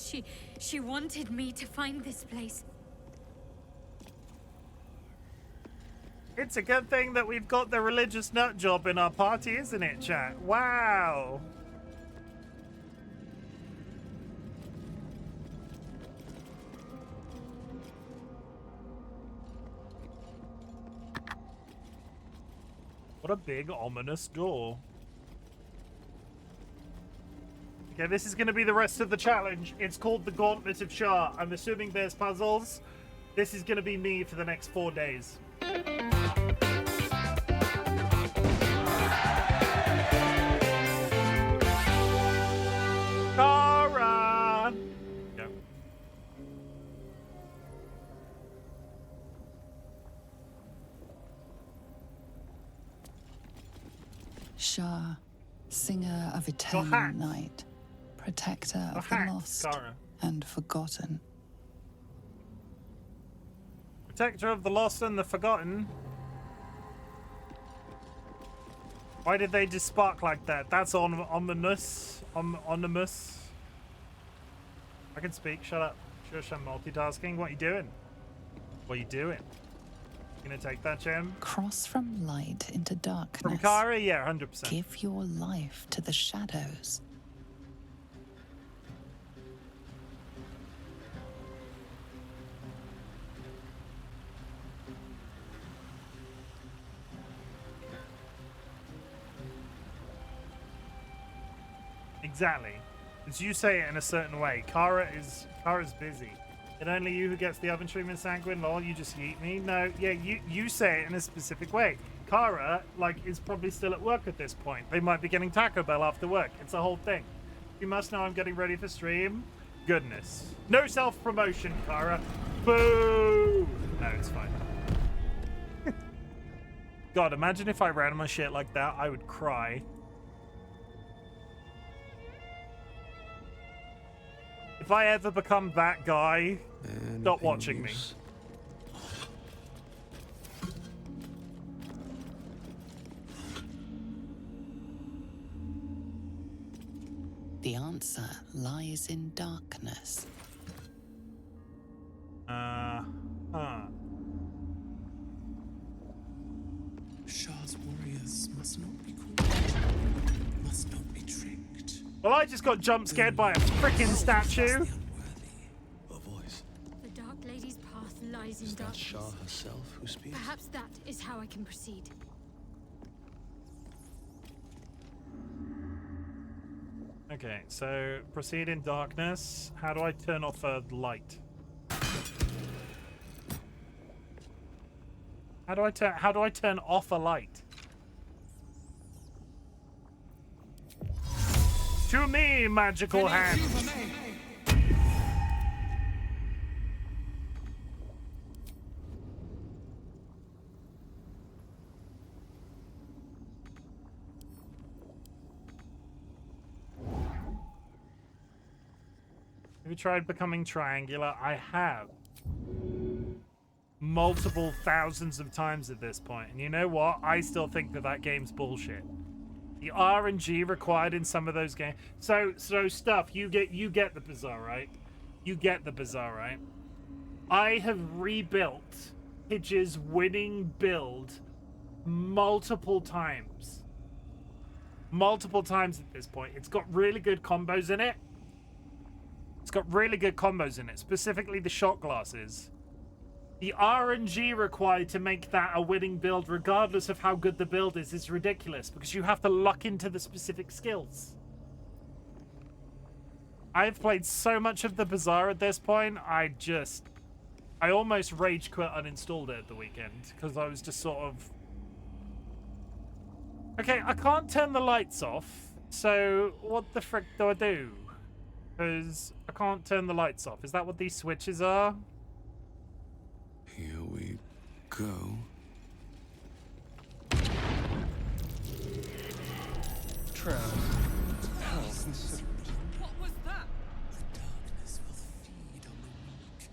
She wanted me to find this place. It's a good thing that we've got the religious nut job in our party, isn't it, chat? Wow. What a big, ominous door. Okay, this is going to be the rest of the challenge. It's called the Gauntlet of Shah. I'm assuming there's puzzles. This is going to be me for the next 4 days. Kara! Go. Shah, singer of eternal night, protector of the lost Kara. and forgotten. Protector of the lost and the forgotten. Why did they just spark like that? That's ominous. Ominous. I can speak. Shut up. Shush, I'm multitasking. What are you doing? What are you doing? You gonna take that, Chim? Cross from light into darkness. From Kara? Yeah, 100%. Give your life to the shadows. Exactly. As you say it in a certain way. Kara's busy. It only you who gets the oven treatment, Sanguine. Lol, you just yeet me. No, yeah, you say it in a specific way. Kara, like, is probably still at work at this point. They might be getting Taco Bell after work. It's a whole thing. You must know I'm getting ready for stream. Goodness. No self-promotion, Kara. Boo! No, it's fine. God, imagine if I ran my shit like that. I would cry. If I ever become that guy, stop watching me. The answer lies in darkness. Shah's warriors must not be caught, must not be tricked. Well, I just got jump scared by a freaking statue. The Dark Lady's path lies in darkness. Shah herself who speaks? Perhaps that is how I can proceed. Okay, so proceed in darkness. How do I turn off a light? How do I turn off a light? To me, magical hand. Have you tried becoming triangular? I have. Multiple thousands of times at this point. And you know what? I still think that game's bullshit. The RNG required in some of those games. So stuff, you get the bazaar, right? You get the bazaar, right? I have rebuilt Pidge's winning build multiple times. Multiple times at this point. It's got really good combos in it. It's got really good combos in it, specifically the shot glasses. The RNG required to make that a winning build, regardless of how good the build is ridiculous, because you have to luck into the specific skills. I've played so much of the Bazaar at this point, I almost rage quit uninstalled it at the weekend, because I was just sort of... Okay, I can't turn the lights off, so what the frick do I do? Because I can't turn the lights off. Is that what these switches are? Here we go. Trout. How considerate. What was that? The darkness will feed on the weak,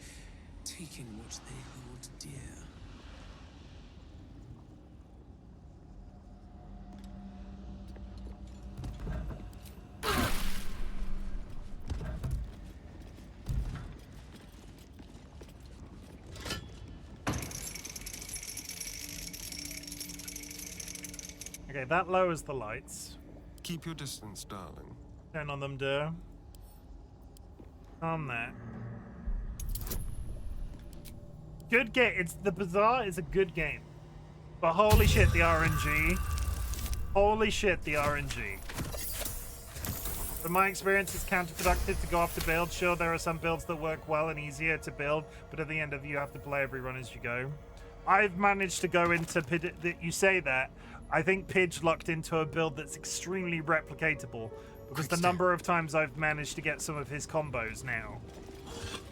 taking what they hold dear. Okay, that lowers the lights. Keep your distance, darling. Turn on them, dear. On that. Good game. The Bazaar is a good game. But holy shit, the RNG. Holy shit, the RNG. From my experience, it's counterproductive to go off the build. Sure, there are some builds that work well and easier to build, but at the end of it, you have to play every run as you go. I've managed to go into you say that. I think Pidge locked into a build that's extremely replicatable because the number of times I've managed to get some of his combos now.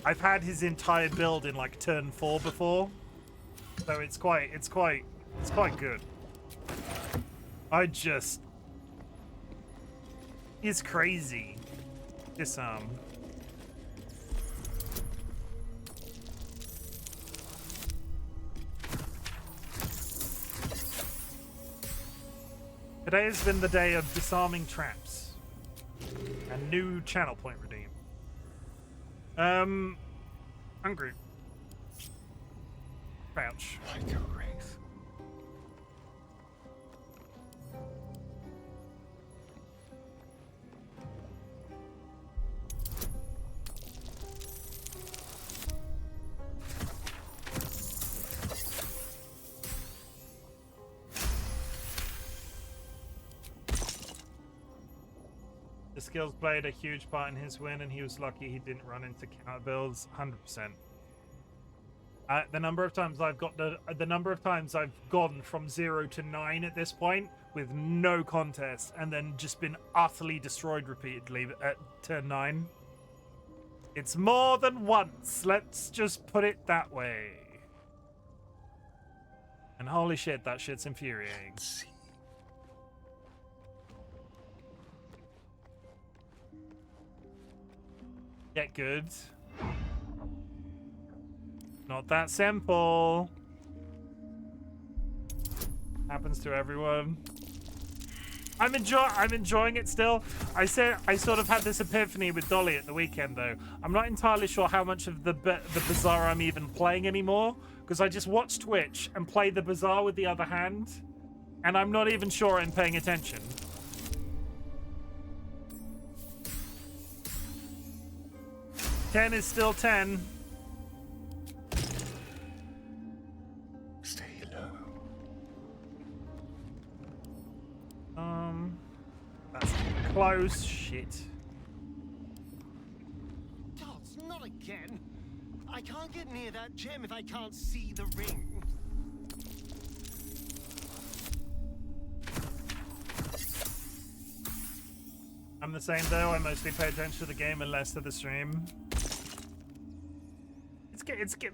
I've had his entire build in like turn 4 before, so it's quite good. It's crazy. Disarm. Today has been the day of disarming traps. And new channel point redeem. Hungry. Crouch. Like a wraith. The skills played a huge part in his win, and he was lucky he didn't run into counter builds. 100%. The number of times I've gone from 0 to 9 at this point with no contest, and then just been utterly destroyed repeatedly at turn 9. It's more than once. Let's just put it that way. And holy shit, that shit's infuriating. Get good. Not that simple. Happens to everyone. I'm enjoying it still. I sort of had this epiphany with Dolly at the weekend though. I'm not entirely sure how much of the Bazaar I'm even playing anymore, because I just watch Twitch and play the Bazaar with the other hand, and I'm not even sure I'm paying attention. Ten is still 10. Stay low. That's close. Shit. Dots, not again. I can't get near that gem if I can't see the ring. I'm the same though. I mostly pay attention to the game and less to the stream.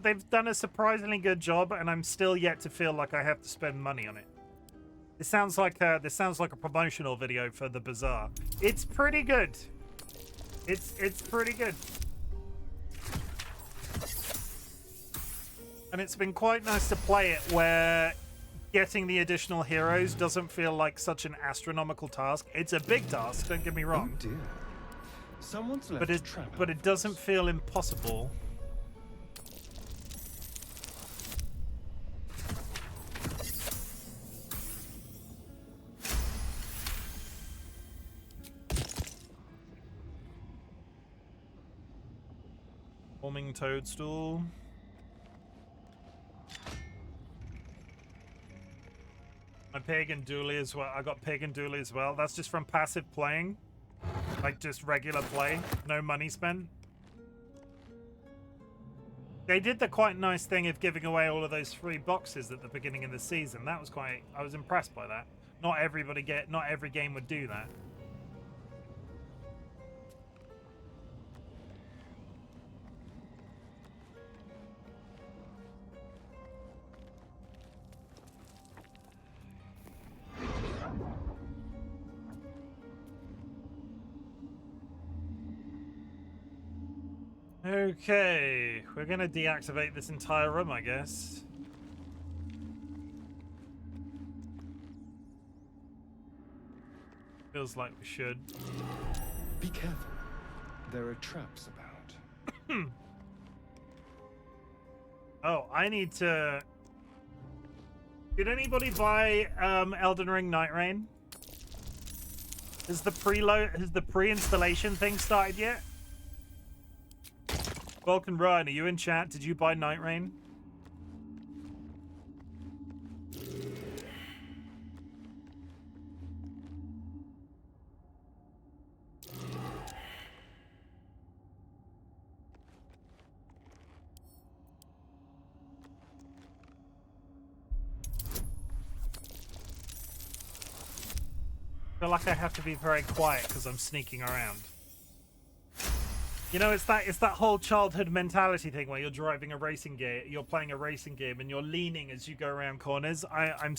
They've done a surprisingly good job, and I'm still yet to feel like I have to spend money on it. This sounds like a promotional video for the Bazaar. It's pretty good. It's pretty good. And it's been quite nice to play it where getting the additional heroes doesn't feel like such an astronomical task. It's a big task, don't get me wrong. Oh dear. Someone's left a trap. But it doesn't feel impossible. Forming toadstool. My pagan dually as well. I got pagan dually as well. That's just from passive playing. Like just regular play. No money spent. They did the quite nice thing of giving away all of those free boxes at the beginning of the season. That was quite... I was impressed by that. Not every game would do that. Okay, we're gonna deactivate this entire room, I guess. Feels like we should. Be careful. There are traps about. Oh, I need to... Did anybody buy Elden Ring Night Rain? Has the pre-installation thing started yet? Vulcan Ryan, are you in chat? Did you buy Night Rain? I feel like I have to be very quiet because I'm sneaking around. You know, it's that whole childhood mentality thing where you're driving a racing game, you're playing a racing game, and you're leaning as you go around corners. I'm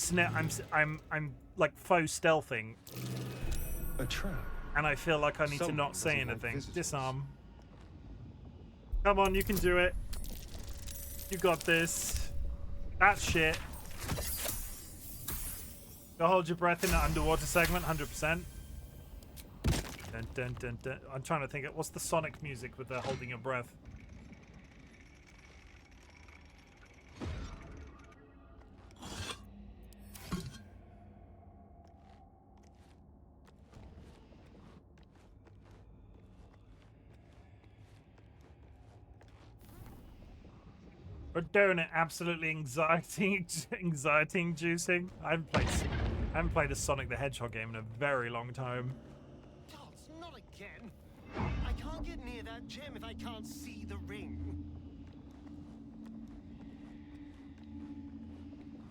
like faux stealthing. A trap. And I feel like I need to not say anything. Disarm. Come on, you can do it. You got this. That's shit. Go hold your breath in the underwater segment, 100%. Dun, dun, dun, dun. I'm trying to think of what's the Sonic music with the holding your breath. We're doing it absolutely anxiety inducing. I haven't played a Sonic the Hedgehog game in a very long time. Not again. I can't get near that gem if I can't see the ring.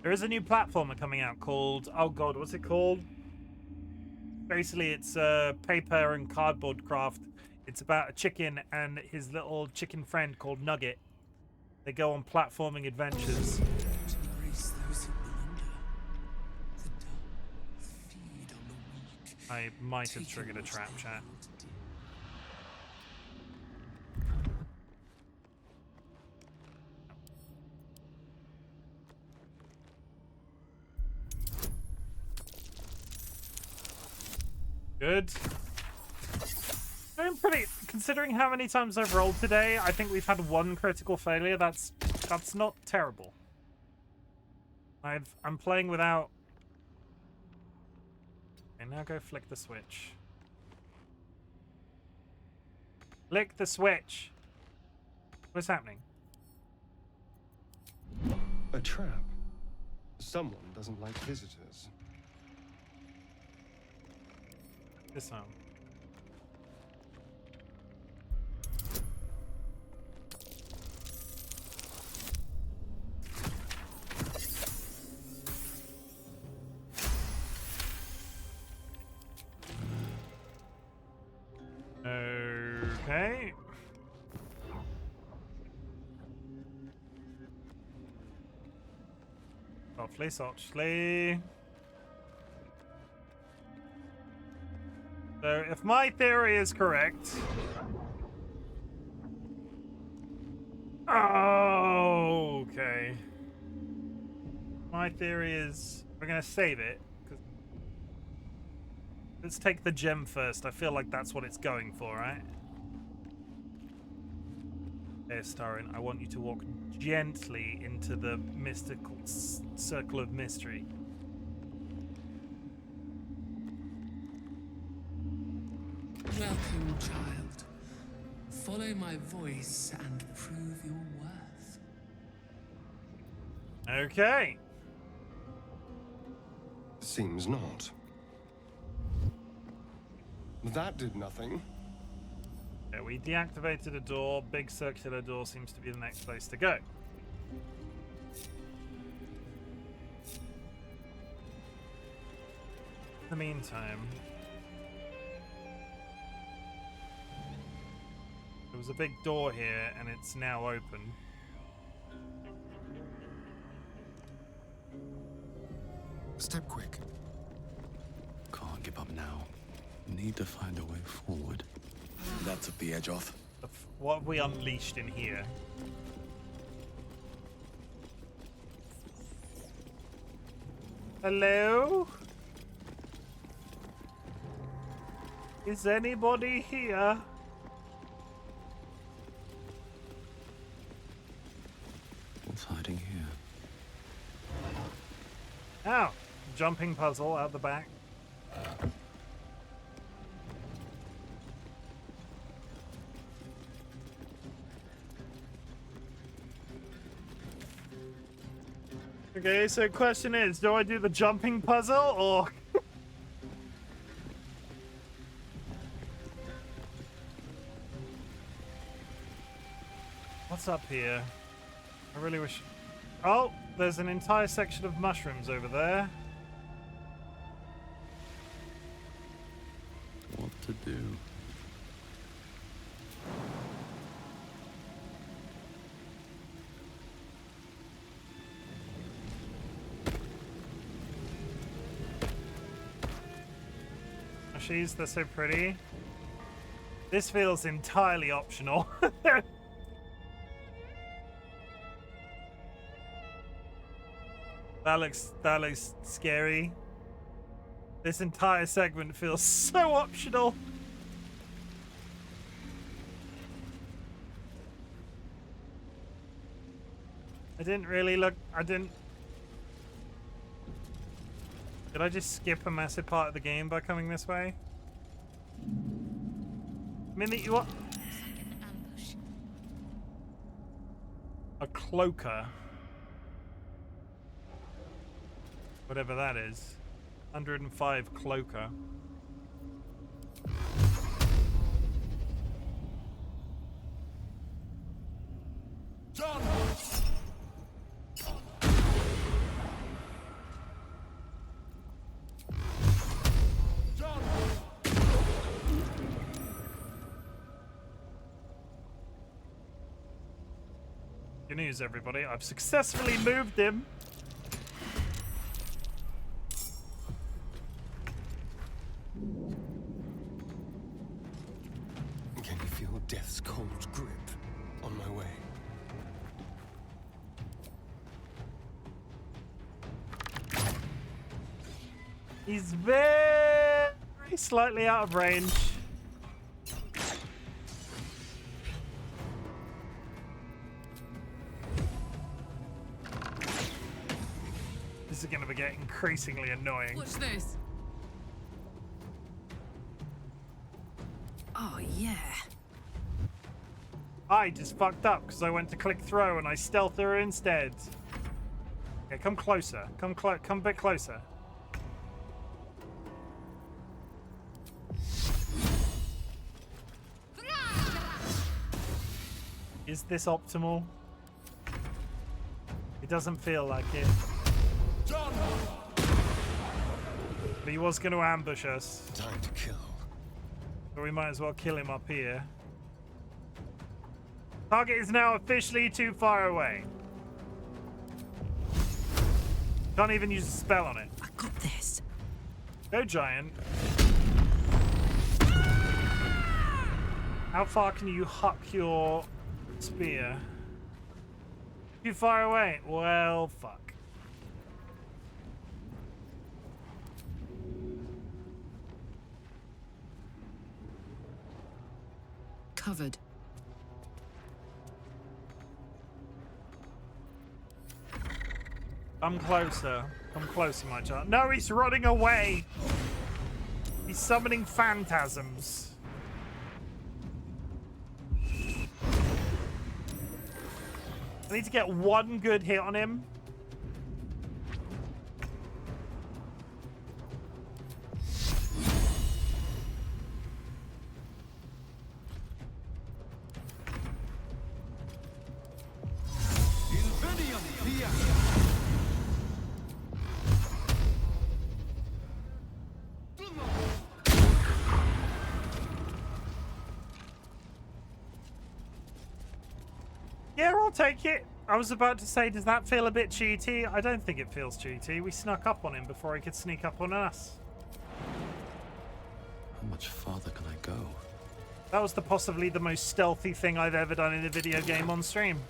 There is a new platformer coming out called... Oh god, what's it called? Basically, it's paper and cardboard craft. It's about a chicken and his little chicken friend called Nugget. They go on platforming adventures. I might have triggered a trap, chat. Good. Doing pretty, considering how many times I've rolled today, I think we've had one critical failure. That's not terrible. I'm playing without... Okay, now go flick the switch. Flick the switch. What's happening? A trap. Someone doesn't like visitors. Disarm. Okay. Softly. So, if my theory is correct... Oh, okay. My theory is we're going to save it. Let's take the gem first. I feel like that's what it's going for, right? There, Starin, I want you to walk gently into the mystical circle of mystery. Welcome, child. Follow my voice and prove your worth. Okay. Seems not. That did nothing. Yeah, we deactivated a door. Big circular door seems to be the next place to go. In the meantime, there was a big door here and it's now open. Step quick. Can't give up now. Need to find a way forward. That took the edge off. What have we unleashed in here? Hello? Is anybody here? What's hiding here? Oh, jumping puzzle out the back. Okay, so question is, do I do the jumping puzzle or... What's up here? I really wish... Oh, there's an entire section of mushrooms over there. What to do? They're so pretty. This feels entirely optional. That looks scary. This entire segment feels so optional. Did I just skip a massive part of the game by coming this way? Minute you what? A cloaker. Whatever that is. 105 cloaker. John! Good news, everybody. I've successfully moved him. Can you feel death's cold grip on my way? He's very slightly out of range. This is going to get increasingly annoying. Watch this. Oh, yeah. I just fucked up because I went to click throw and I stealthed her instead. Okay, come closer. Come a bit closer. Is this optimal? It doesn't feel like it. John! But he was going to ambush us. Time to kill. So we might as well kill him up here. Target is now officially too far away. Can't even use a spell on it. I got this. Go, giant. How far can you huck your spear? Too far away. Well, fuck. covered. Come closer. Come closer, my child. No, he's running away. He's summoning phantasms. I need to get one good hit on him. Yeah, I'll take it. I was about to say, does that feel a bit cheaty? I don't think it feels cheaty. We snuck up on him before he could sneak up on us. How much farther can I go? That was possibly the most stealthy thing I've ever done in a video game on stream.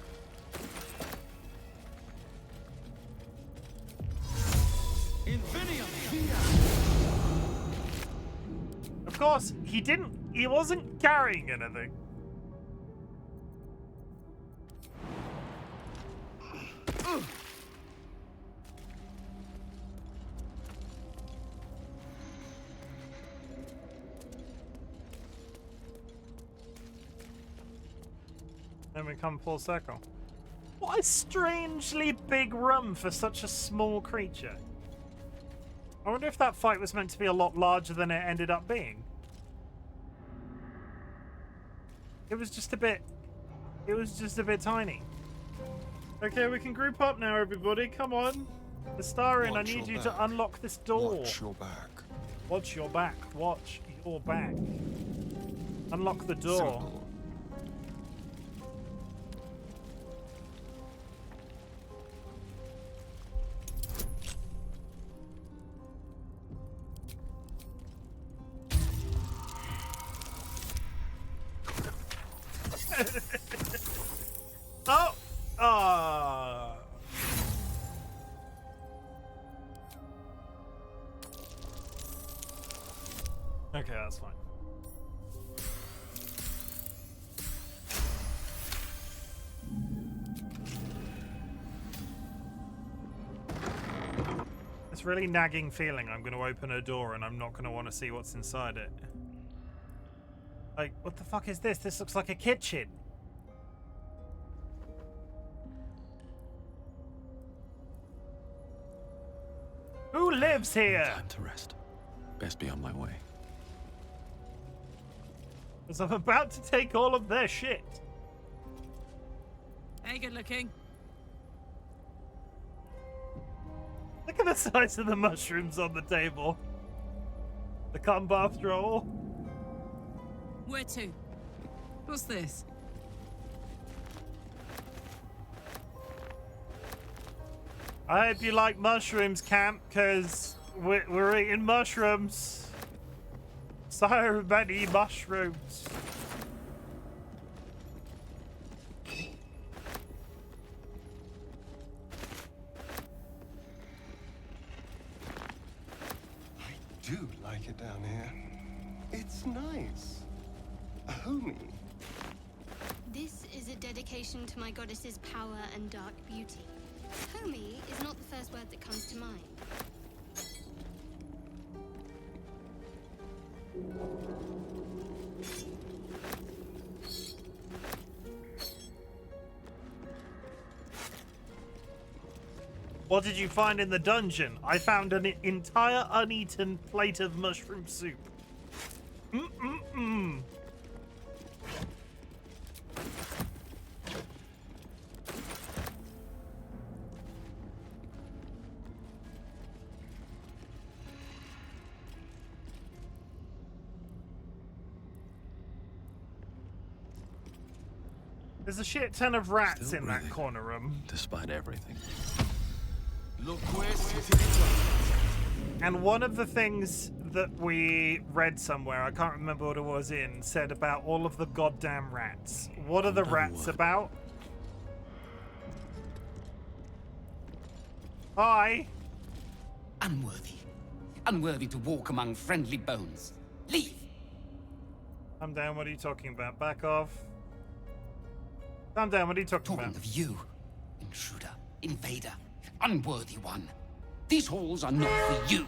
Of course, he wasn't carrying anything. Then we come full circle. What a strangely big room for such a small creature. I wonder if that fight was meant to be a lot larger than it ended up being. It was just a bit tiny. Okay, we can group up now, everybody. Come on. The Starin, I need you to unlock this door. Watch your back. Watch your back. Watch your back. Unlock the door. Simple. Oh! Okay, that's fine. It's really nagging feeling I'm going to open a door and I'm not going to want to see what's inside it. Like, what the fuck is this? This looks like a kitchen. Who lives here? Time to rest. Best be on my way. Because I'm about to take all of their shit. Hey, good looking. Look at the size of the mushrooms on the table. The cum bath roll. Where to? What's this? I hope you like mushrooms, Camp, because we're eating mushrooms. So many mushrooms. I do like it down here. It's nice. Homey. This is a dedication to my goddess's power and dark beauty. Homey is not the first word that comes to mind. What did you find in the dungeon? I found an entire uneaten plate of mushroom soup. Mm-mm-mm. There's a shit ton of rats Still in breathing, that corner room. Despite everything. And one of the things that we read somewhere, I can't remember what it was in, said about all of the goddamn rats. What are the rats about? Hi. Unworthy. Unworthy to walk among friendly bones. Leave. Calm down, what are you talking about? Back off. Calm down, what are you talking about? Of you, intruder, invader, unworthy one. These halls are not for you.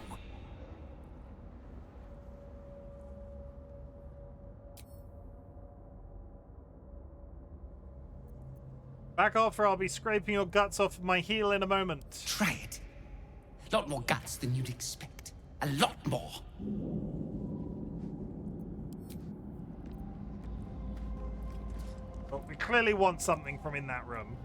Back off or I'll be scraping your guts off my heel in a moment. Try it. A lot more guts than you'd expect. A lot more. But we clearly want something from in that room.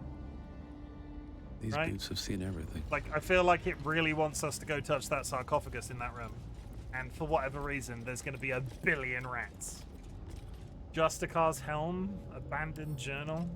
These right? boots have seen everything. Like, I feel like it really wants us to go touch that sarcophagus in that room. And for whatever reason, there's going to be a billion rats. Justicar's helm, abandoned journal.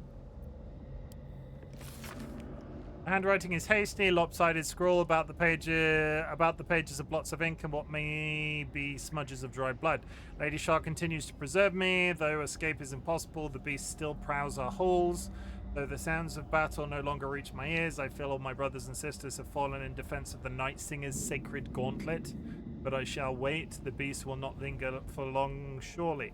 Handwriting is hasty, lopsided scrawl about the pages of blots of ink and what may be smudges of dried blood. Lady Shark continues to preserve me, though escape is impossible. The beast still prowls our halls. Though the sounds of battle no longer reach my ears, I feel all my brothers and sisters have fallen in defense of the Night Singer's sacred gauntlet. But I shall wait. The beast will not linger for long, surely.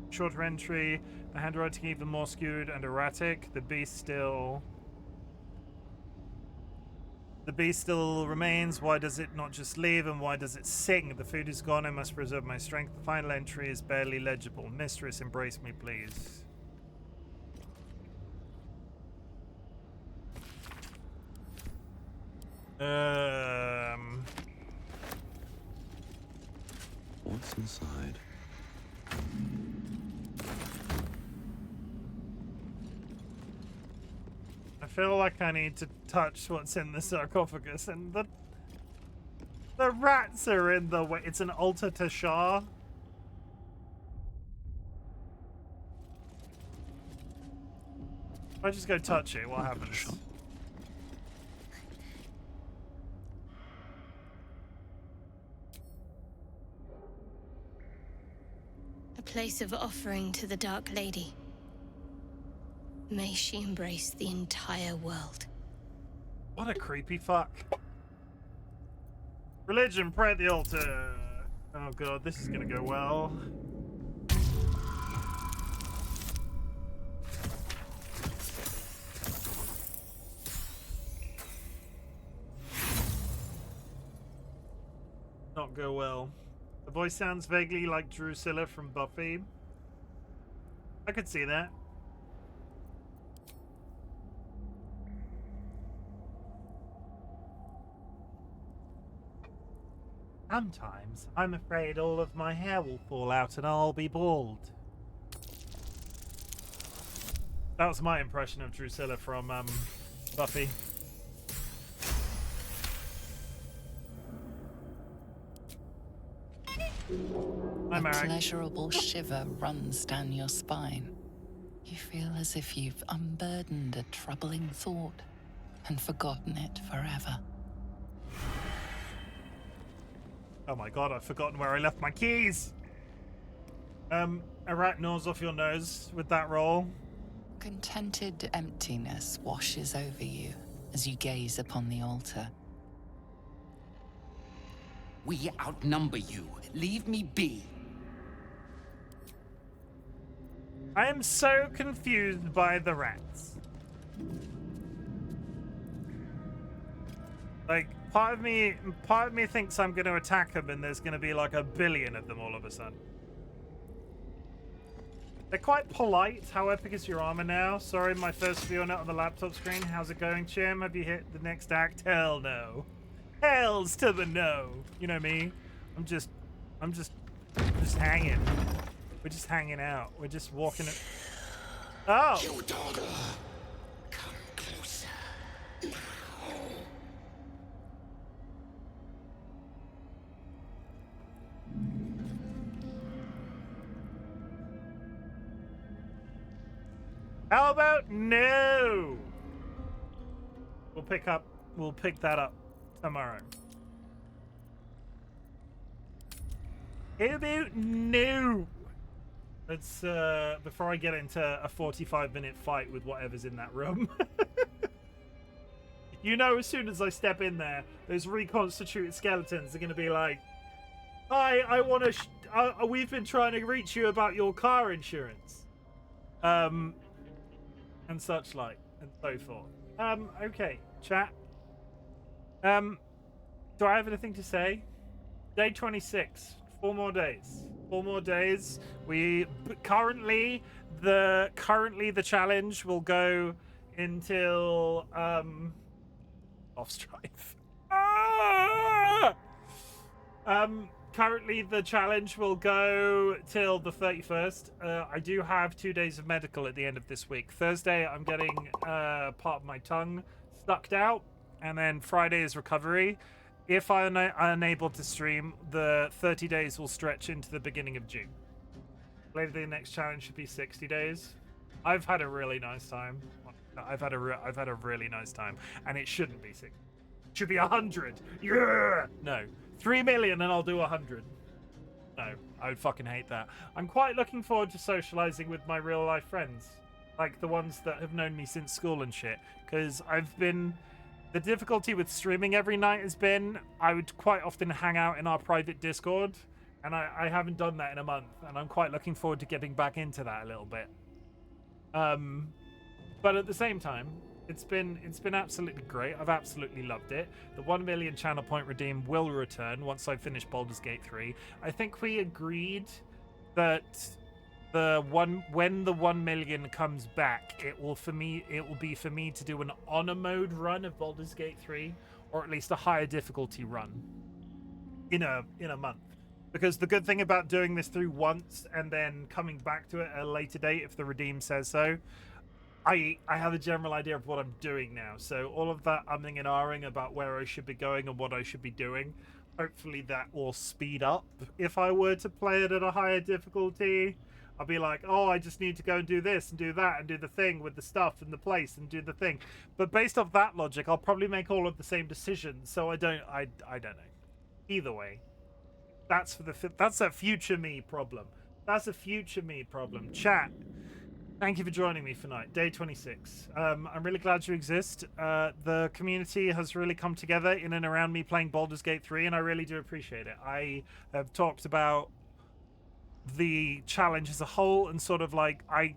Shorter entry. The handwriting even more skewed and erratic. The beast still remains. Why does it not just leave, and why does it sing? The food is gone. I must preserve my strength. The final entry is barely legible. Mistress, embrace me, please. What's inside? I feel like I need to touch what's in the sarcophagus, and the rats are in the way. It's an altar to Shah. If I just go touch it, what happens? A place of offering to the Dark Lady. May she embrace the entire world. What a creepy fuck. Religion, pray at the altar. Oh god, this is gonna go well. Not go well. The voice sounds vaguely like Drusilla from Buffy. I could see that. Sometimes I'm afraid all of my hair will fall out and I'll be bald. That was my impression of Drusilla from Buffy. A pleasurable shiver runs down your spine. You feel as if you've unburdened a troubling thought and forgotten it forever. Oh my god, I've forgotten where I left my keys! A rat gnaws off your nose with that roll. Contented emptiness washes over you as you gaze upon the altar. We outnumber you. Leave me be. I am so confused by the rats. Like, part of me thinks I'm going to attack them and there's going to be like a billion of them all of a sudden. They're quite polite. How epic is your armor now? Sorry, my first view on it on the laptop screen. How's it going, Chim? Have you hit the next act? Hell no. Hells to the no. You know me. I'm just hanging. We're just hanging out. We're just walking it. Oh! You dog. Come closer. How about no? We'll pick that up tomorrow. How about no? Let's before I get into a 45-minute fight with whatever's in that room. You know, as soon as I step in there, those reconstituted skeletons are going to be like, Hi, I want to. We've been trying to reach you about your car insurance, and such like, and so forth. Okay, chat. Do I have anything to say? Day 26. 4 more days. 4 more days. Currently the challenge will go until off strife. Currently the challenge will go till the 31st. I do have 2 days of medical at the end of this week. Thursday I'm getting part of my tongue sucked out, and then Friday is recovery. If I'm unable to stream, the 30 days will stretch into the beginning of June. Later, the next challenge should be 60 days. I've had a really nice time. I've had a really nice time, and it shouldn't be 60. It should be 100. Yeah. No, 3 million, and I'll do 100. No, I would fucking hate that. I'm quite looking forward to socializing with my real life friends, like the ones that have known me since school and shit. Because the difficulty with streaming every night has been I would quite often hang out in our private Discord, and I haven't done that in a month, and I'm quite looking forward to getting back into that a little bit. But at the same time, it's been absolutely great. I've absolutely loved it. The 1 million channel point redeem will return once I finish Baldur's Gate 3. I think we agreed that when the 1 million comes back, it will be for me to do an honor mode run of Baldur's Gate 3, or at least a higher difficulty run in a month. Because the good thing about doing this through once and then coming back to it at a later date, if the redeem says so, I have a general idea of what I'm doing now. So all of that umming and ahhing about where I should be going and what I should be doing, hopefully that will speed up. If I were to play it at a higher difficulty, I'll be like, oh, I just need to go and do this and do that and do the thing with the stuff and the place and do the thing. But based off that logic, I'll probably make all of the same decisions. So I don't know. Either way, that's a future me problem. That's a future me problem. Chat, thank you for joining me for night. Day 26. I'm really glad you exist. The community has really come together in and around me playing Baldur's Gate 3, and I really do appreciate it. I have talked about the challenge as a whole, and sort of like I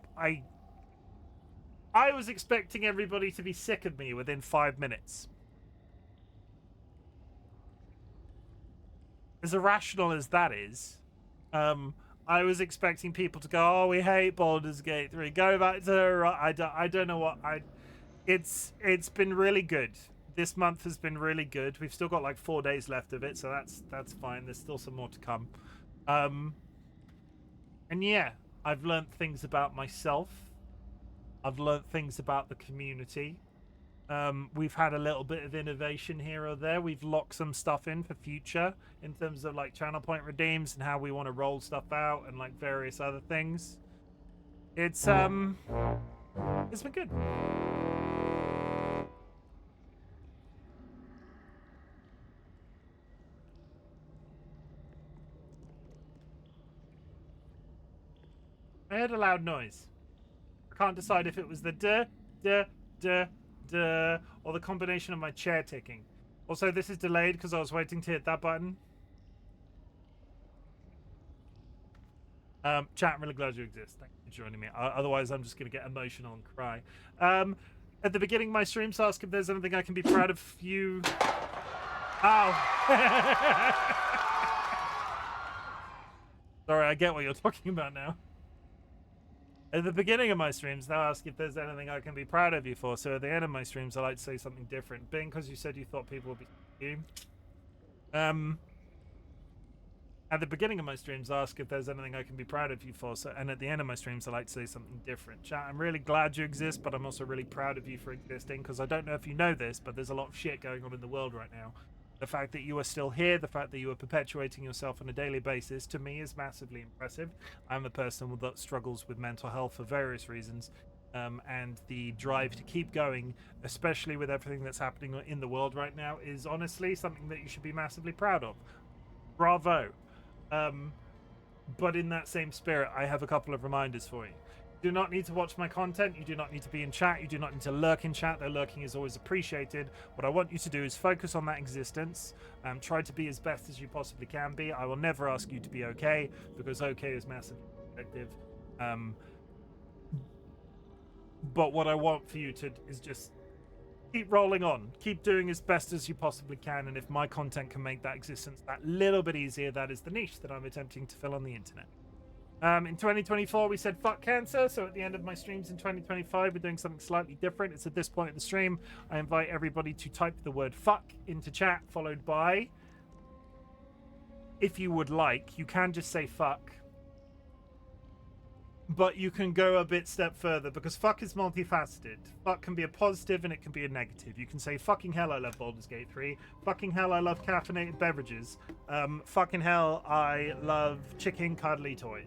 was expecting everybody to be sick of me within 5 minutes. As irrational as that is, I was expecting people to go, oh, we hate Baldur's Gate 3, go back to I don't know what it's been really good. This month has been really good. We've still got like 4 days left of it, so that's fine. There's still some more to come. And yeah, I've learned things about myself. I've learned things about the community. We've had a little bit of innovation here or there. We've locked some stuff in for future in terms of like channel point redeems and how we want to roll stuff out and like various other things. It's been good. I heard a loud noise. I can't decide if it was the or the combination of my chair ticking. Also, this is delayed because I was waiting to hit that button. Chat, I'm really glad you exist. Thank you for joining me. Otherwise, I'm just going to get emotional and cry. At the beginning of my streams, ask if there's anything I can be proud of you. Ow. Sorry, I get what you're talking about now. At the beginning of my streams, they'll ask if there's anything I can be proud of you for. So at the end of my streams, I like to say something different. Being because you said you thought people would be you. At the beginning of my streams, I ask if there's anything I can be proud of you for. So, and at the end of my streams, I like to say something different. Chat, I'm really glad you exist, but I'm also really proud of you for existing. Because I don't know if you know this, but there's a lot of shit going on in the world right now. The fact that you are still here, the fact that you are perpetuating yourself on a daily basis, to me is massively impressive. I'm a person that struggles with mental health for various reasons, and the drive to keep going, especially with everything that's happening in the world right now, is honestly something that you should be massively proud of. Bravo. But in that same spirit, I have a couple of reminders for you. do not need to watch my content. You do not need to be in chat. You do not need to lurk in chat, though lurking is always appreciated. What I want you to do is focus on that existence. Try to be as best as you possibly can be. I will never ask you to be okay, because okay is massively subjective. But what I want for you to is just keep rolling on. Keep doing as best as you possibly can. And if my content can make that existence that little bit easier, that is the niche that I'm attempting to fill on the internet. In 2024, we said fuck cancer, so at the end of my streams in 2025, we're doing something slightly different. It's at this point in the stream, I invite everybody to type the word fuck into chat, followed by, if you would like, you can just say fuck, but you can go a bit step further, because fuck is multifaceted. Fuck can be a positive and it can be a negative. You can say, fucking hell, I love Baldur's Gate 3. Fucking hell, I love caffeinated beverages. Fucking hell, I love chicken cuddly toys.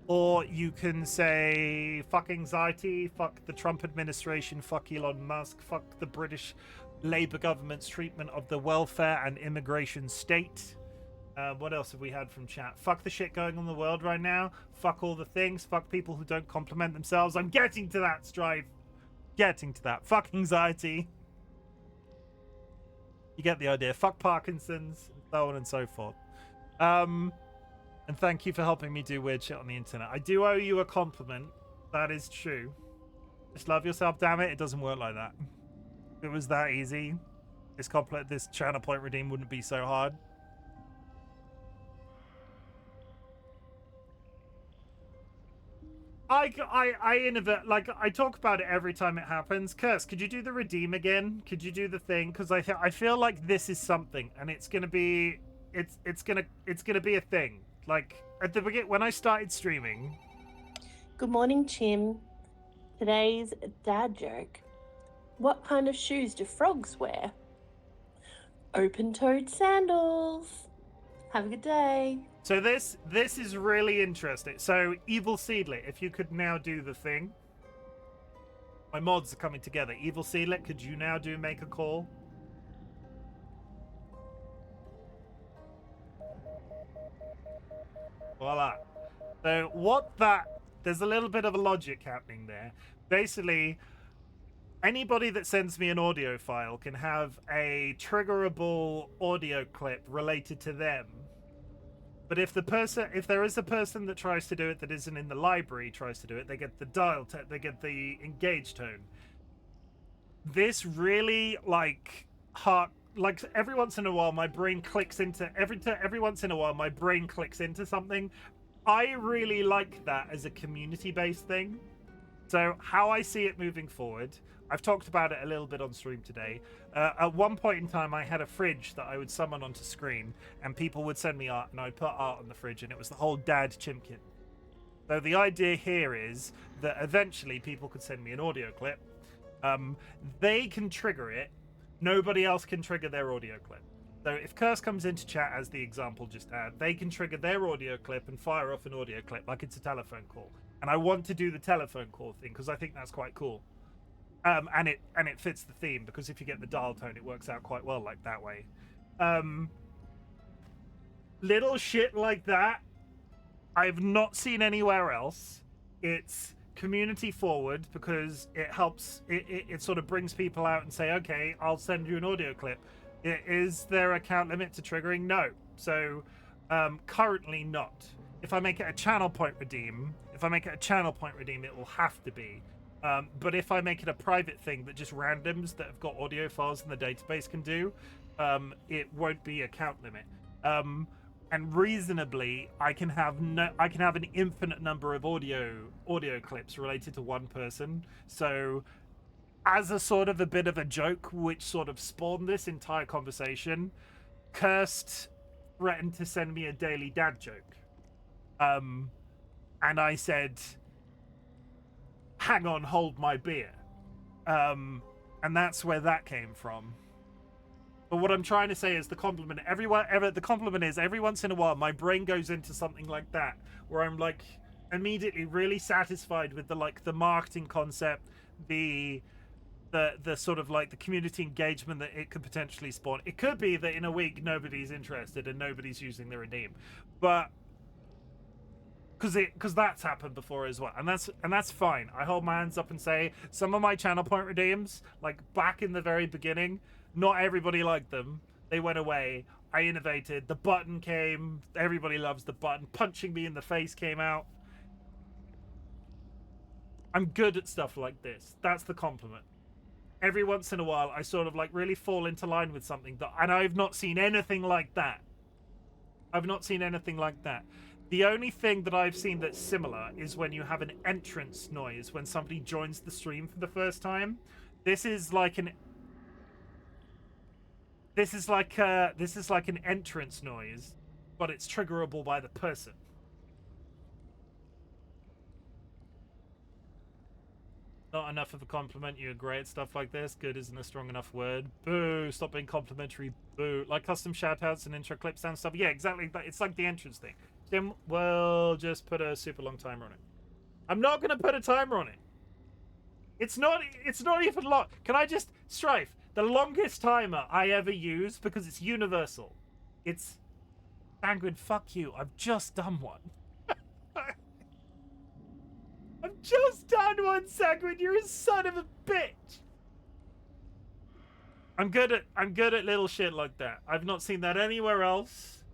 Or you can say, fuck anxiety, fuck the Trump administration, fuck Elon Musk, fuck the British Labour government's treatment of the welfare and immigration state. What else have we had from chat? Fuck the shit going on in the world right now. Fuck all the things. Fuck people who don't compliment themselves. I'm getting to that, Strive. Getting to that. Fuck anxiety. You get the idea. Fuck Parkinson's, and so on and so forth. And thank you for helping me do weird shit on the internet. I do owe you a compliment. That is true. Just love yourself, damn it. It doesn't work like that. If it was that easy, this channel point redeem wouldn't be so hard. I innovate, like, I talk about it every time it happens. Curse, could you do the redeem again? Could you do the thing? Because I feel like this is something, and it's gonna be a thing. Like, at the beginning, when I started streaming. Good morning, Chim. Today's dad joke. What kind of shoes do frogs wear? Open-toed sandals. Have a good day. So this is really interesting. So, Evil Seedlet, if you could now do the thing. My mods are coming together. Evil Seedlet, could you now make a call? Voila. So there's a little bit of a logic happening there. Basically, anybody that sends me an audio file can have a triggerable audio clip related to them. But if there is a person that tries to do it that isn't in the library tries to do it, they get the dial tone, they get the engage tone. This really every once in a while my brain clicks into every once in a while my brain clicks into something. I really like that as a community-based thing. So how I see it moving forward, I've talked about it a little bit on stream today. At one point in time, I had a fridge that I would summon onto screen, and people would send me art, and I'd put art on the fridge, and it was the whole Dad Chimken. So the idea here is that eventually people could send me an audio clip. They can trigger it. Nobody else can trigger their audio clip. So if Curse comes into chat, as the example just had, they can trigger their audio clip and fire off an audio clip like it's a telephone call. And I want to do the telephone call thing because I think that's quite cool. And it fits the theme, because if you get the dial tone, it works out quite well like that way. Little shit like that, I've not seen anywhere else. It's community forward because it helps. It sort of brings people out and say, okay, I'll send you an audio clip. Is there a count limit to triggering? No. So currently not. If I make it a channel point redeem, it will have to be. But if I make it a private thing that just randoms that have got audio files in the database can do, it won't be a count limit. And reasonably, I can have an infinite number of audio clips related to one person. So, as a sort of a bit of a joke, which sort of spawned this entire conversation, Cursed threatened to send me a daily dad joke, and I said, hang on, hold my beer. And that's where that came from. But what I'm trying to say is the compliment is every once in a while my brain goes into something like that where I'm like immediately really satisfied with the marketing concept, the sort of like the community engagement that it could potentially spawn. It could be that in a week nobody's interested and nobody's using the redeem. But because that's happened before as well, and that's fine. I hold my hands up and say some of my channel point redeems, like back in the very beginning, not everybody liked them. They went away. I innovated. The button came. Everybody loves the button. Punching me in the face came out. I'm good at stuff like this. That's the compliment. Every once in a while, I sort of like really fall into line with something and I've not seen anything like that. I've not seen anything like that. The only thing that I've seen that's similar is when you have an entrance noise when somebody joins the stream for the first time. This is like an entrance noise, but it's triggerable by the person. Not enough of a compliment. You're great at stuff like this. Good isn't a strong enough word. Boo. Stop being complimentary. Boo. Like custom shoutouts and intro clips and stuff. Yeah, exactly. It's like the entrance thing. Jim, well, just put a super long timer on it. I'm not going to put a timer on it. It's not even long. Can I just... Strife, the longest timer I ever use, because it's universal. It's... Sanguine, fuck you. I've just done one. I've just done one, Sanguine. You're a son of a bitch. I'm good at little shit like that. I've not seen that anywhere else.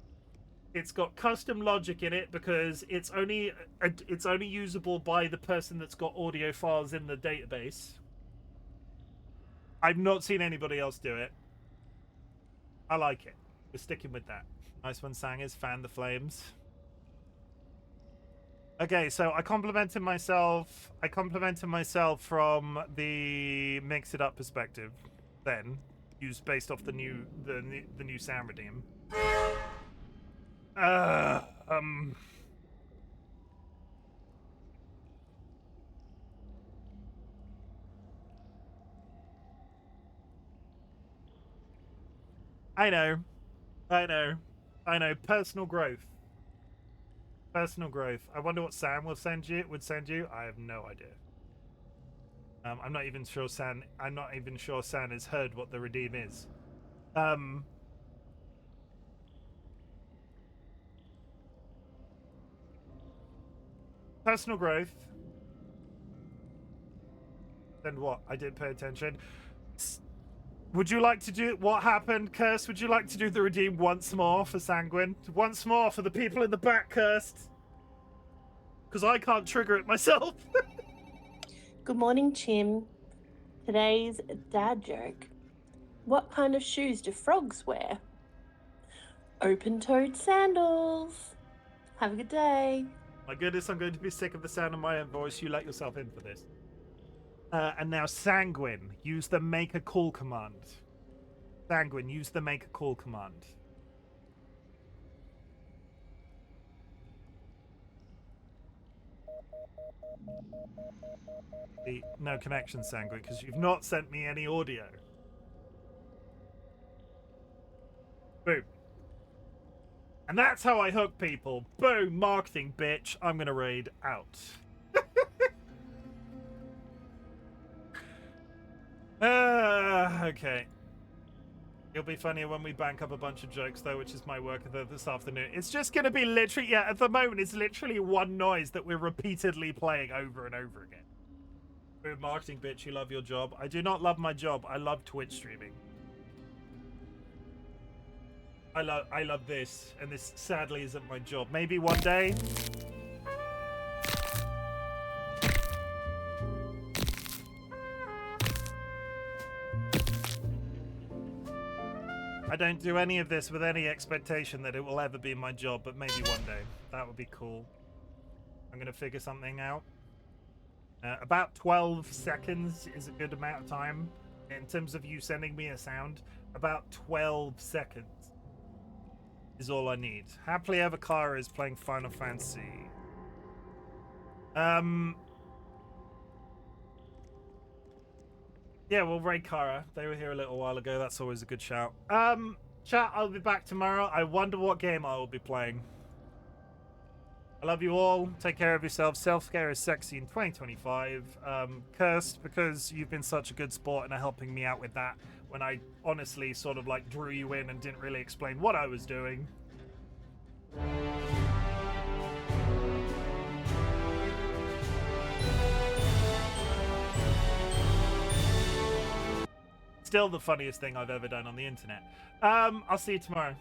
It's got custom logic in it because it's only usable by the person that's got audio files in the database. I've not seen anybody else do it. I like it. We're sticking with that. Nice one, Sangers. Fan the flames. Okay, so I complimented myself from the mix it up perspective, then used based off the new sound redeem. I know. Personal growth. Personal growth. I wonder what Sam would send you. I have no idea. I'm not even sure Sam has heard what the redeem is. Personal growth. Then what? I didn't pay attention. Would you like to do what happened, Curse? Would you like to do the redeem once more for Sanguine? Once more for the people in the back, Cursed? Because I can't trigger it myself. Good morning, Chim. Today's dad joke. What kind of shoes do frogs wear? Open-toed sandals. Have a good day. My goodness, I'm going to be sick of the sound of my own voice. You let yourself in for this. And now Sanguine, use the make a call command. Sanguine, use the make a call command. No connection, Sanguine, because you've not sent me any audio. Boom. And that's how I hook people. Boom, marketing, bitch. I'm gonna raid out. Okay. It'll be funnier when we bank up a bunch of jokes, though, which is my work this afternoon. It's just going to be literally, yeah, at the moment, it's literally one noise that we're repeatedly playing over and over again. Boom, marketing, bitch, you love your job. I do not love my job. I love Twitch streaming. I love this, and this sadly isn't my job. Maybe one day. I don't do any of this with any expectation that it will ever be my job, but maybe one day. That would be cool. I'm going to figure something out. About 12 seconds is a good amount of time. In terms of you sending me a sound, about 12 seconds is all I need. Happily Ever Clara is playing Final Fantasy. Yeah, well, Ray Kara, they were here a little while ago. That's always a good shout. Chat, I'll be back tomorrow. I wonder what game I will be playing. I love you all. Take care of yourself. Self-care is sexy in 2025. Cursed, because you've been such a good sport and are helping me out with that when I honestly sort of like drew you in and didn't really explain what I was doing. Still the funniest thing I've ever done on the internet. I'll see you tomorrow.